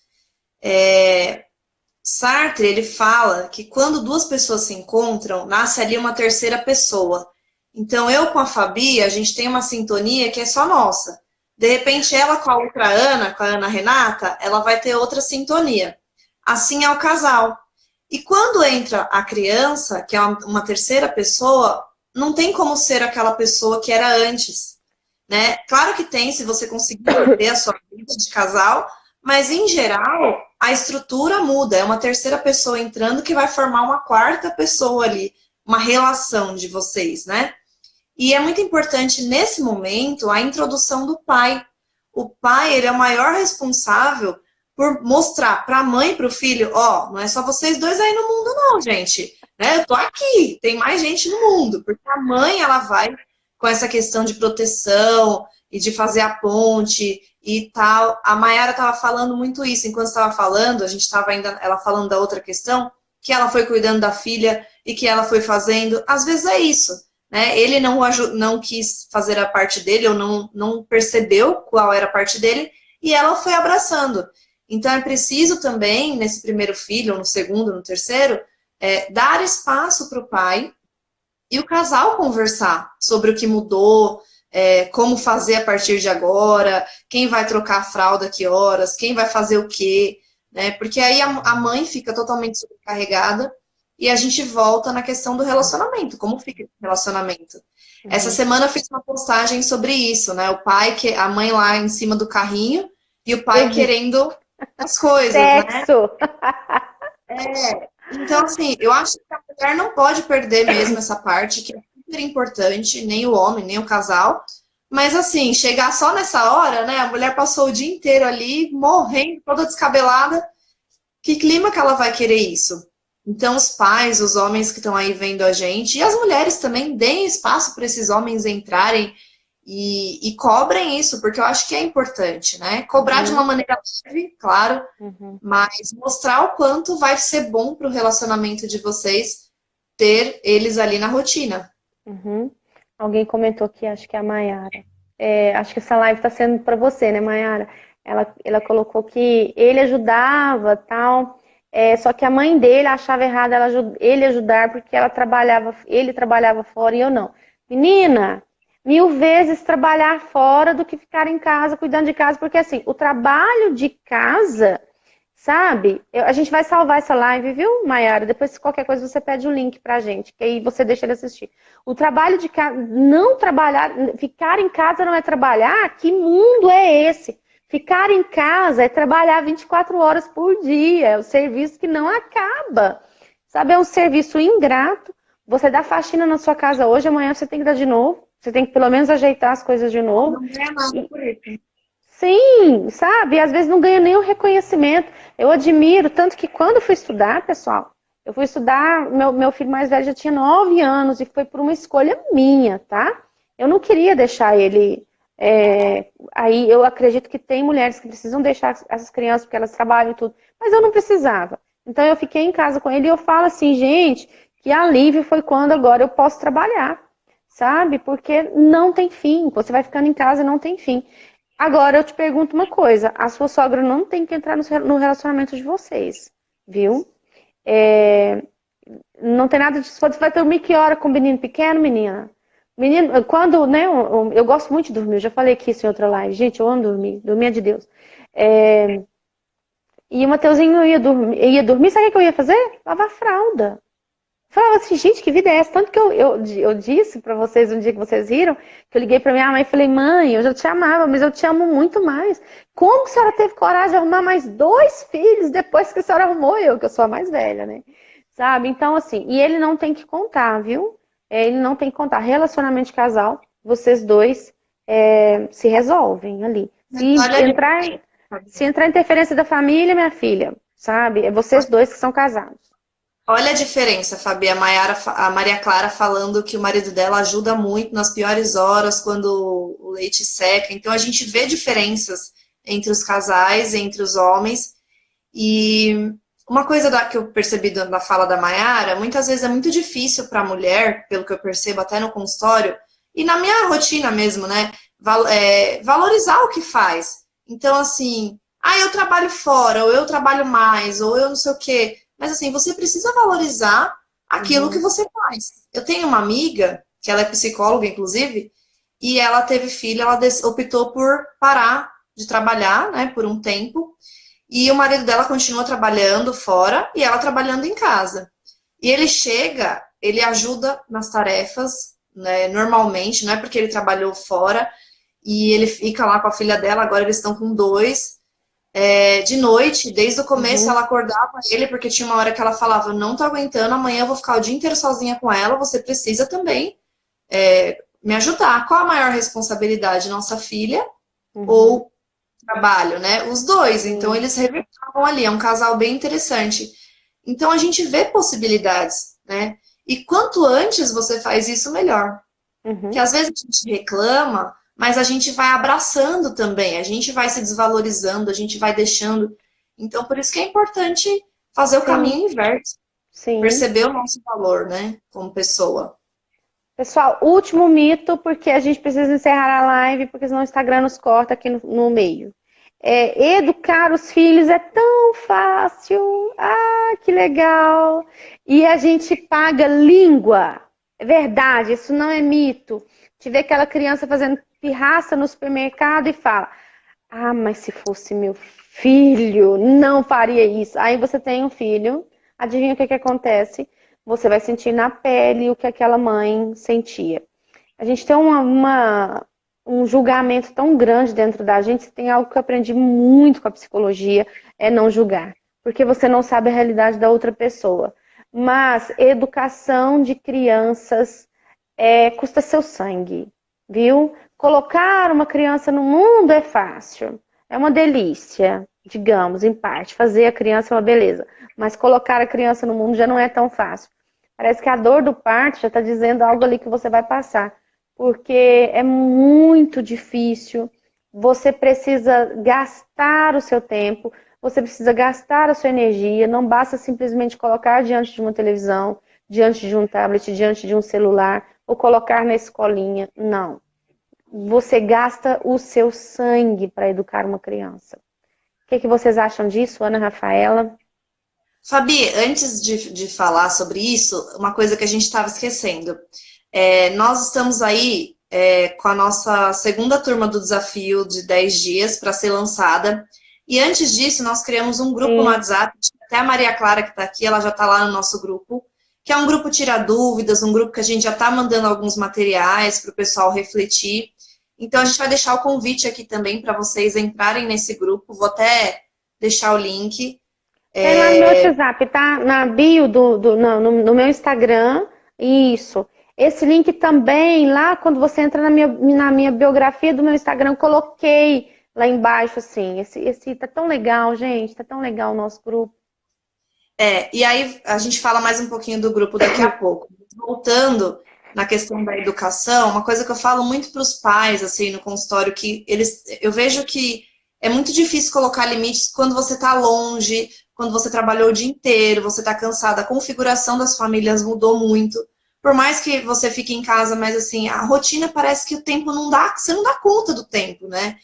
S2: Sartre, ele fala que quando 2 pessoas se encontram, nasce ali uma terceira pessoa. Então, eu com a Fabi, a gente tem uma sintonia que é só nossa. De repente, ela com a outra Ana, com a Ana Renata, ela vai ter outra sintonia. Assim é o casal. E quando entra a criança, que é uma terceira pessoa, não tem como ser aquela pessoa que era antes, né? Claro que tem, se você conseguir ter a sua vida de casal, mas em geral a estrutura muda, é uma terceira pessoa entrando que vai formar uma quarta pessoa ali, uma relação de vocês, né? E é muito importante nesse momento a introdução do pai. O pai, ele é o maior responsável por mostrar para a mãe e para o filho, ó, não é só vocês dois aí no mundo não, gente. Né? Eu tô aqui, tem mais gente no mundo. Porque a mãe, ela vai com essa questão de proteção e de fazer a ponte e tal. A Mayara estava falando muito isso. Enquanto estava falando, a gente estava ainda, ela falando da outra questão, que ela foi cuidando da filha e que ela foi fazendo. Às vezes é isso. Né? Ele não quis fazer a parte dele, ou não percebeu qual era a parte dele, e ela foi abraçando. Então, é preciso também, nesse primeiro filho, ou no segundo, no terceiro, dar espaço para o pai e o casal conversar sobre o que mudou, como fazer a partir de agora, quem vai trocar a fralda, que horas, quem vai fazer o quê, né? Porque aí a mãe fica totalmente sobrecarregada e a gente volta na questão do relacionamento, como fica esse relacionamento. Uhum. Essa semana eu fiz uma postagem sobre isso, né? O pai, a mãe lá em cima do carrinho e o pai querendo as coisas,
S1: sexo.
S2: Né? Então, assim, eu acho que a mulher não pode perder mesmo essa parte, que é super importante, nem o homem, nem o casal. Mas, assim, chegar só nessa hora, né? A mulher passou o dia inteiro ali, morrendo, toda descabelada. Que clima que ela vai querer isso? Então, os pais, os homens que estão aí vendo a gente, e as mulheres também, deem espaço para esses homens entrarem e cobrem isso, porque eu acho que é importante, né? Cobrar de uma maneira leve, claro, mas mostrar o quanto vai ser bom para o relacionamento de vocês ter eles ali na rotina.
S1: Alguém comentou aqui, acho que é a Mayara. Acho que essa live está sendo para você, né, Mayara? Ela colocou que ele ajudava, tal, só que a mãe dele achava errado ele ajudar porque ele trabalhava fora e eu não. Menina, 1000 vezes trabalhar fora do que ficar em casa, cuidando de casa, porque assim, o trabalho de casa, sabe? A gente vai salvar essa live, viu, Mayara? Depois, se qualquer coisa, você pede o link pra gente, que aí você deixa ele assistir. O trabalho de casa, não trabalhar, ficar em casa não é trabalhar? Que mundo é esse? Ficar em casa é trabalhar 24 horas por dia, é um serviço que não acaba, sabe? É um serviço ingrato. Você dá faxina na sua casa hoje, amanhã você tem que dar de novo. Você tem que pelo menos ajeitar as coisas de novo.
S2: Não ganha nada por isso.
S1: Sim, sabe? Às vezes não ganha nem o reconhecimento. Eu admiro, tanto que quando eu fui estudar, pessoal, eu fui estudar, meu filho mais velho já tinha 9 anos e foi por uma escolha minha, tá? Eu não queria deixar ele... aí eu acredito que tem mulheres que precisam deixar essas crianças porque elas trabalham e tudo, mas eu não precisava. Então eu fiquei em casa com ele e eu falo assim, gente, que alívio foi quando agora eu posso trabalhar. Sabe? Porque não tem fim. Você vai ficando em casa e não tem fim. Agora, eu te pergunto uma coisa. A sua sogra não tem que entrar no relacionamento de vocês. Viu? Não tem nada disso. Você vai dormir que hora com o menino pequeno, menina? Menino, quando, né? Eu gosto muito de dormir. Eu já falei aqui isso em outra live. Gente, eu amo dormir. Dormir é de Deus. E o Mateuzinho ia dormir. Sabe o que eu ia fazer? Lavar fralda. Falava assim, gente, que vida é essa? Tanto que eu disse pra vocês um dia que vocês riram, que eu liguei pra minha mãe e falei, mãe, eu já te amava, mas eu te amo muito mais. Como que a senhora teve coragem de arrumar mais 2 filhos depois que a senhora arrumou eu, que eu sou a mais velha, né? Sabe? Então, assim, e ele não tem que contar, viu? Ele não tem que contar. Relacionamento de casal, vocês dois se resolvem ali. Se entrar interferência da família, minha filha, sabe? É vocês dois que são casados.
S2: Olha a diferença, Fabi, a Maria Clara falando que o marido dela ajuda muito nas piores horas, quando o leite seca. Então, a gente vê diferenças entre os casais, entre os homens. E uma coisa que eu percebi da fala da Mayara, muitas vezes é muito difícil para a mulher, pelo que eu percebo até no consultório, e na minha rotina mesmo, né? Valorizar o que faz. Então, assim, eu trabalho fora, ou eu trabalho mais, ou eu não sei o quê. Mas, assim, você precisa valorizar aquilo que você faz. Eu tenho uma amiga, que ela é psicóloga, inclusive, e ela teve filho, ela optou por parar de trabalhar, né, por um tempo, e o marido dela continua trabalhando fora e ela trabalhando em casa. E ele chega, ele ajuda nas tarefas, né, normalmente, não é porque ele trabalhou fora, e ele fica lá com a filha dela, agora eles estão com 2. De noite, desde o começo, ela acordava ele, porque tinha uma hora que ela falava, não tô aguentando, amanhã eu vou ficar o dia inteiro sozinha com ela, você precisa também me ajudar. Qual a maior responsabilidade? Nossa filha ou trabalho, né? Os dois. Então, eles revezavam ali. É um casal bem interessante. Então, a gente vê possibilidades, né? E quanto antes você faz isso, melhor. Porque às vezes a gente reclama, mas a gente vai abraçando também. A gente vai se desvalorizando, a gente vai deixando. Então, por isso que é importante fazer o caminho inverso.
S1: Sim.
S2: Perceber o nosso valor, né? Como pessoa.
S1: Pessoal, último mito, porque a gente precisa encerrar a live, porque senão o Instagram nos corta aqui no meio. Educar os filhos é tão fácil. Ah, que legal. E a gente paga língua. É verdade, isso não é mito. Te vê aquela criança fazendo pirraça no supermercado e fala, mas se fosse meu filho, não faria isso. Aí você tem um filho, adivinha o que acontece? Você vai sentir na pele o que aquela mãe sentia. A gente tem um julgamento tão grande dentro da gente. Tem algo que eu aprendi muito com a psicologia, é não julgar. Porque você não sabe a realidade da outra pessoa. Mas educação de crianças custa seu sangue, viu? Colocar uma criança no mundo é fácil. É uma delícia, digamos, em parte. Fazer a criança é uma beleza. Mas colocar a criança no mundo já não é tão fácil. Parece que a dor do parto já está dizendo algo ali que você vai passar. Porque é muito difícil. Você precisa gastar o seu tempo. Você precisa gastar a sua energia. Não basta simplesmente colocar diante de uma televisão, diante de um tablet, diante de um celular, ou colocar na escolinha. Não. Você gasta o seu sangue para educar uma criança. O que vocês acham disso, Ana Rafaela?
S2: Fabi, antes de falar sobre isso, uma coisa que a gente estava esquecendo. Nós estamos aí com a nossa segunda turma do desafio de 10 dias para ser lançada. E antes disso, nós criamos um grupo no WhatsApp. Até a Maria Clara, que está aqui, ela já está lá no nosso grupo. Que é um grupo Tira Dúvidas, um grupo que a gente já está mandando alguns materiais para o pessoal refletir. Então, a gente vai deixar o convite aqui também para vocês entrarem nesse grupo. Vou até deixar o link.
S1: Tem lá no meu WhatsApp, tá? Na bio no meu Instagram. Isso. Esse link também, lá quando você entra na minha biografia do meu Instagram, eu coloquei lá embaixo, assim. Esse tá tão legal, gente. Tá tão legal o nosso grupo.
S2: E aí a gente fala mais um pouquinho do grupo daqui a pouco. Voltando na questão da educação, uma coisa que eu falo muito para os pais, assim, no consultório, que eu vejo que é muito difícil colocar limites quando você está longe, quando você trabalhou o dia inteiro, você está cansada, a configuração das famílias mudou muito. Por mais que você fique em casa, mas assim, a rotina parece que o tempo não dá, você não dá conta do tempo, né?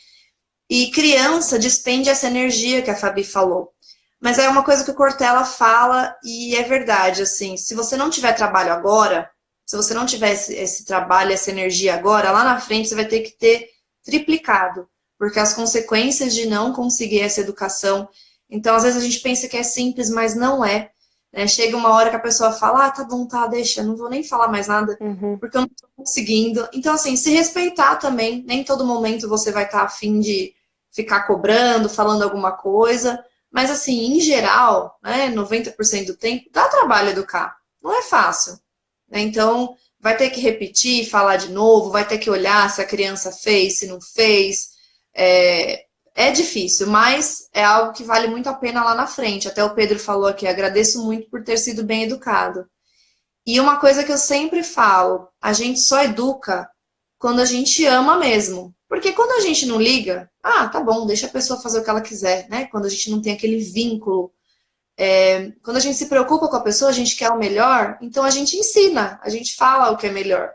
S2: E criança despende essa energia que a Fabi falou. Mas é uma coisa que o Cortella fala e é verdade, assim, se você não tiver trabalho agora, se você não tiver esse trabalho, essa energia agora, lá na frente você vai ter que ter triplicado, porque as consequências de não conseguir essa educação, então às vezes a gente pensa que é simples, mas não é. Né? Chega uma hora que a pessoa fala, tá bom, tá, deixa, não vou nem falar mais nada, porque eu não tô conseguindo. Então assim, se respeitar também, nem todo momento você vai estar a fim de ficar cobrando, falando alguma coisa, mas assim, em geral, né, 90% do tempo, dá trabalho educar, não é fácil. Né? Então, vai ter que repetir, falar de novo, vai ter que olhar se a criança fez, se não fez. É difícil, mas é algo que vale muito a pena lá na frente. Até o Pedro falou aqui, agradeço muito por ter sido bem educado. E uma coisa que eu sempre falo, a gente só educa quando a gente ama mesmo. Porque quando a gente não liga, tá bom, deixa a pessoa fazer o que ela quiser, né? Quando a gente não tem aquele vínculo Quando a gente se preocupa com a pessoa, a gente quer o melhor, então a gente ensina, a gente fala o que é melhor.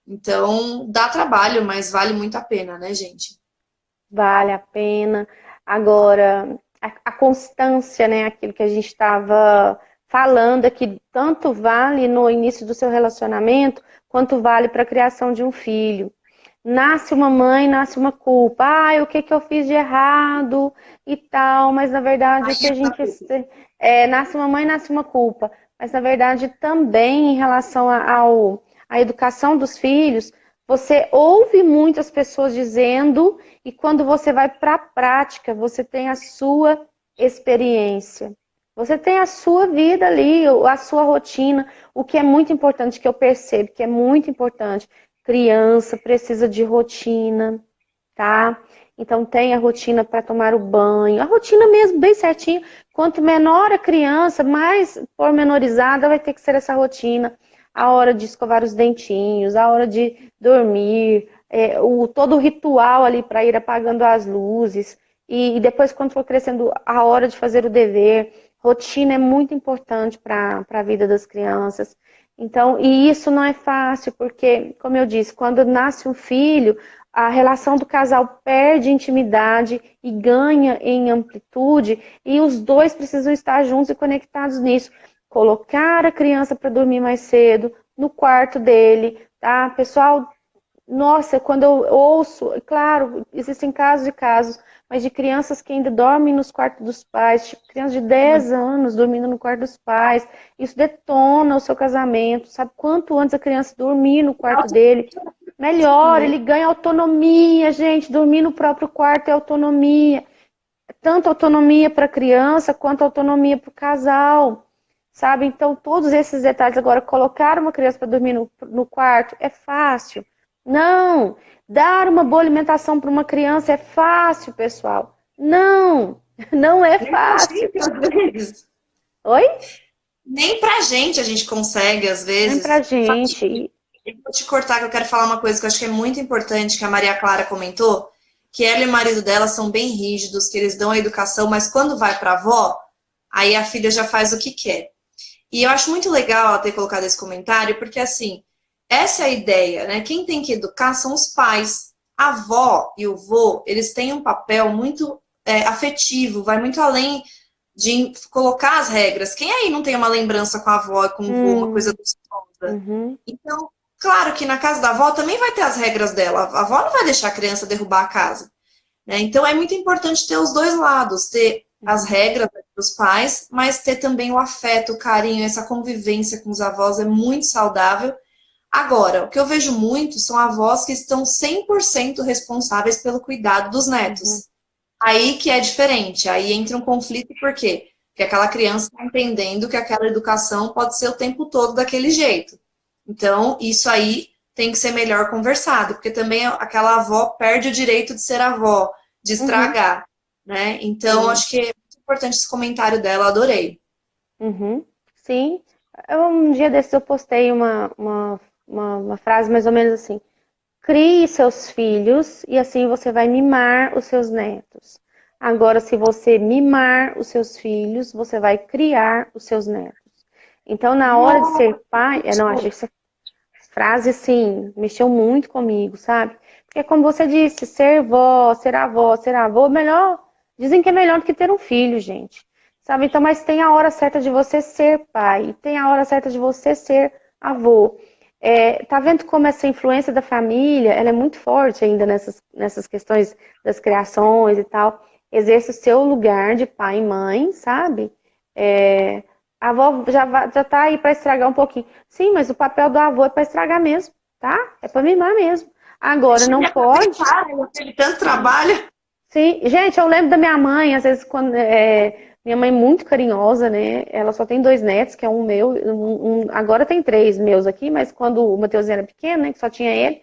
S2: Então, dá trabalho, mas vale muito a pena, né, gente?
S1: Vale a pena. Agora, a constância, né? Aquilo que a gente estava falando aqui, tanto vale no início do seu relacionamento, quanto vale para a criação de um filho. Nasce uma mãe, nasce uma culpa. O que que eu fiz de errado e tal, mas na verdade o que a gente. Nasce uma mãe, nasce uma culpa. Mas na verdade também em relação à educação dos filhos, você ouve muitas pessoas dizendo, e quando você vai para a prática, você tem a sua experiência. Você tem a sua vida ali, a sua rotina, o que é muito importante, que eu percebo que é muito importante. Criança precisa de rotina, tá? Então tem a rotina para tomar o banho, a rotina mesmo, bem certinho. Quanto menor a criança, mais pormenorizada vai ter que ser essa rotina. A hora de escovar os dentinhos, a hora de dormir, todo o ritual ali para ir apagando as luzes. E depois, quando for crescendo, a hora de fazer o dever. Rotina é muito importante para a vida das crianças. Então, e isso não é fácil, porque, como eu disse, quando nasce um filho, a relação do casal perde intimidade e ganha em amplitude, e os dois precisam estar juntos e conectados nisso. Colocar a criança para dormir mais cedo no quarto dele, tá? Pessoal, nossa, quando eu ouço, claro, existem casos e casos, mas de crianças que ainda dormem nos quartos dos pais, tipo crianças de 10 anos dormindo no quarto dos pais, isso detona o seu casamento, sabe? Quanto antes a criança dormir no quarto dele, melhor, ele ganha autonomia, gente, dormir no próprio quarto é autonomia, tanto autonomia para a criança quanto autonomia para o casal, sabe? Então, todos esses detalhes, agora, colocar uma criança para dormir no quarto é fácil. Não, dar uma boa alimentação para uma criança é fácil, pessoal. Não, não é fácil. Oi?
S2: Nem pra gente a gente consegue, às vezes.
S1: Nem pra gente.
S2: Eu vou te cortar, que eu quero falar uma coisa que eu acho que é muito importante, que a Maria Clara comentou, que ela e o marido dela são bem rígidos, que eles dão a educação, mas quando vai pra avó, aí a filha já faz o que quer. E eu acho muito legal ela ter colocado esse comentário, porque assim, essa é a ideia, né? Quem tem que educar são os pais. A avó e o vô, eles têm um papel muito afetivo, vai muito além de colocar as regras. Quem aí não tem uma lembrança com a avó e com o vô, uma coisa gostosa?
S1: Uhum.
S2: Então, claro que na casa da avó também vai ter as regras dela. A avó não vai deixar a criança derrubar a casa, né? Então, é muito importante ter os dois lados, ter as regras dos pais, mas ter também o afeto, o carinho, essa convivência com os avós é muito saudável. Agora, o que eu vejo muito são avós que estão 100% responsáveis pelo cuidado dos netos. Aí que é diferente, aí entra um conflito, por quê? Porque aquela criança está entendendo que aquela educação pode ser o tempo todo daquele jeito. Então, isso aí tem que ser melhor conversado, porque também aquela avó perde o direito de ser avó, de estragar, né? Então, acho que é muito importante esse comentário dela, adorei.
S1: Sim, um dia desses eu postei uma frase mais ou menos assim: crie seus filhos e assim você vai mimar os seus netos. Agora, se você mimar os seus filhos, você vai criar os seus netos. Então, na hora de ser pai, eu não acho essa frase assim, mexeu muito comigo, sabe? Porque como você disse, ser vó, ser avó, ser avô, melhor, dizem que é melhor do que ter um filho, gente. Sabe? Então, mas tem a hora certa de você ser pai, tem a hora certa de você ser avô. Tá vendo como essa influência da família, ela é muito forte ainda nessas questões das criações e tal. Exerce o seu lugar de pai e mãe, sabe? A avó já tá aí para estragar um pouquinho. Sim, mas o papel do avô é para estragar mesmo, tá? É para mimar mesmo. Agora, não pode...
S2: Teve tanto trabalho.
S1: Sim, gente, eu lembro da minha mãe, às vezes, quando... minha mãe é muito carinhosa, né? Ela só tem 2 netos, que é um meu, agora tem 3 meus aqui, mas quando o Mateuzinho era pequeno, né, que só tinha ele,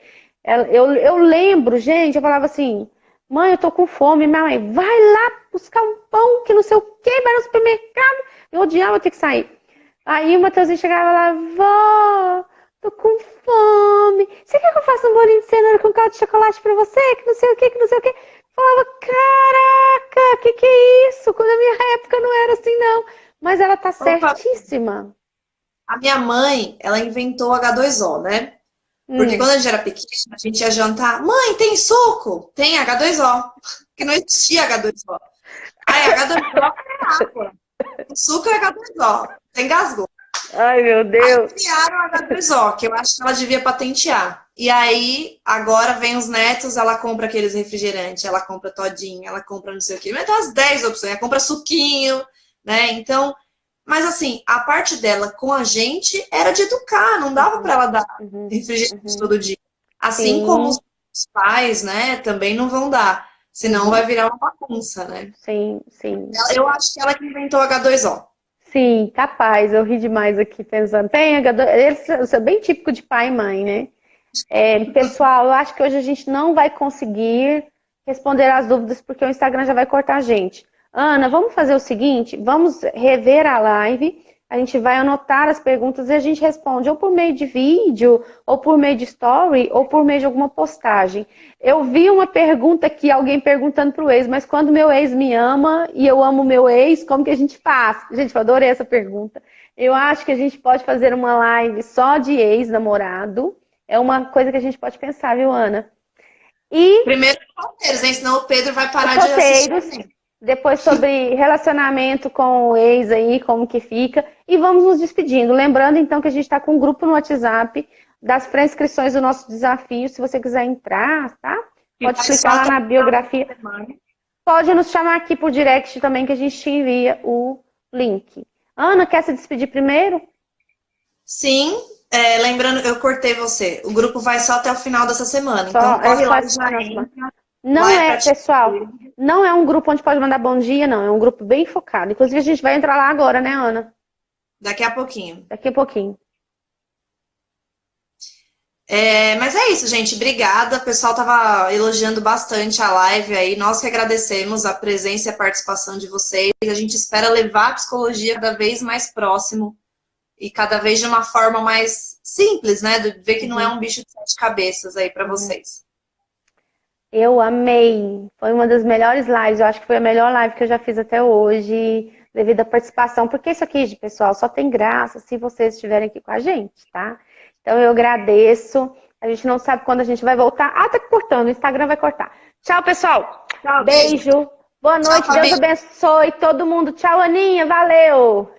S1: eu lembro, gente, eu falava assim: mãe, eu tô com fome. Minha mãe, vai lá buscar um pão, que não sei o que, vai no supermercado. Eu odiava ter que sair. Aí o Mateuzinho chegava lá: vó, tô com fome. Você quer que eu faça um bolinho de cenoura com caldo de chocolate pra você? Que não sei o que, que não sei o que. Eu falava: caraca, que é isso? Quando a minha época não era assim, não. Mas ela tá
S2: Opa,
S1: certíssima.
S2: a minha mãe, ela inventou H2O, né? Porque
S1: Hum.
S2: quando a gente era pequena, a gente ia jantar. Mãe, tem suco? Tem H2O. Porque não existia H2O. Aí, H2O é água. O suco é H2O. Você engasgou.
S1: Ai, meu
S2: Aí
S1: Deus.
S2: criaram o H2O, que eu acho que ela devia patentear. E aí, agora vem os netos, ela compra aqueles refrigerantes, ela compra todinha, ela compra não sei o quê. Mas tem umas 10 opções, ela compra suquinho, né? Então, mas assim, a parte dela com a gente era de educar, não dava para ela dar
S1: Uhum,
S2: refrigerante
S1: uhum.
S2: todo dia. Assim como
S1: Sim,
S2: os pais, né, também não vão dar, senão vai
S1: uhum.
S2: virar uma bagunça, né?
S1: Sim, sim.
S2: Eu acho que ela que inventou o H2O.
S1: Sim, capaz. Eu ri demais aqui pensando. Tem H2, isso é bem típico de pai e mãe, né? Pessoal, eu acho que hoje a gente não vai conseguir responder as dúvidas porque o Instagram já vai cortar a gente. Ana, vamos fazer o seguinte: vamos rever a live, a gente vai anotar as perguntas e a gente responde ou por meio de vídeo, ou por meio de story, ou por meio de alguma postagem. Eu vi uma pergunta aqui, alguém perguntando para o ex, mas quando meu ex me ama e eu amo meu ex, como que a gente faz? Gente, eu adorei essa pergunta. Eu acho que a gente pode fazer uma live só de ex-namorado. É uma coisa que a gente pode pensar, viu, Ana? E
S2: Primeiro os solteiros, hein? Senão o Pedro vai
S1: os
S2: parar de assistir a
S1: solteiros,
S2: gente.
S1: depois sobre relacionamento com o ex aí, como que fica. E vamos nos despedindo. Lembrando, então, que a gente está com um grupo no WhatsApp das pré-inscrições do nosso desafio. Se você quiser entrar, tá?
S2: Que
S1: Pode
S2: vai só
S1: clicar lá
S2: até
S1: na
S2: o final
S1: biografia.
S2: da semana.
S1: Pode nos chamar aqui por direct também, que a gente te envia o link. Ana, quer se despedir primeiro?
S2: Sim, lembrando, eu cortei você. O grupo vai só até o final dessa semana. Então
S1: Só,
S2: corre lá
S1: só
S2: e
S1: esse
S2: já
S1: final de semana.
S2: entra.
S1: Não
S2: Lá é
S1: é,
S2: pra te.
S1: pessoal, não é um grupo onde pode mandar bom dia, não. É um grupo bem focado. Inclusive, a gente vai entrar lá agora, né, Ana?
S2: Daqui a pouquinho.
S1: Daqui a pouquinho.
S2: Mas é isso, gente. Obrigada. O pessoal estava elogiando bastante a live aí. Nós que agradecemos a presença e a participação de vocês. A gente espera levar a psicologia cada vez mais próximo e cada vez de uma forma mais simples, né? De ver que não é
S1: Uhum,
S2: um bicho de sete cabeças aí para
S1: uhum.
S2: vocês.
S1: Eu amei. Foi uma das melhores lives. Eu acho que foi a melhor live que eu já fiz até hoje, devido à participação. Porque isso aqui, pessoal, só tem graça se vocês estiverem aqui com a gente, tá? Então eu agradeço. A gente não sabe quando a gente vai voltar. Ah, tá cortando. O Instagram vai cortar. Tchau, pessoal.
S2: Tchau, beijo.
S1: Beijo. Boa
S2: Tchau,
S1: noite. Deus
S2: Fabi.
S1: abençoe todo mundo. Tchau, Aninha. Valeu.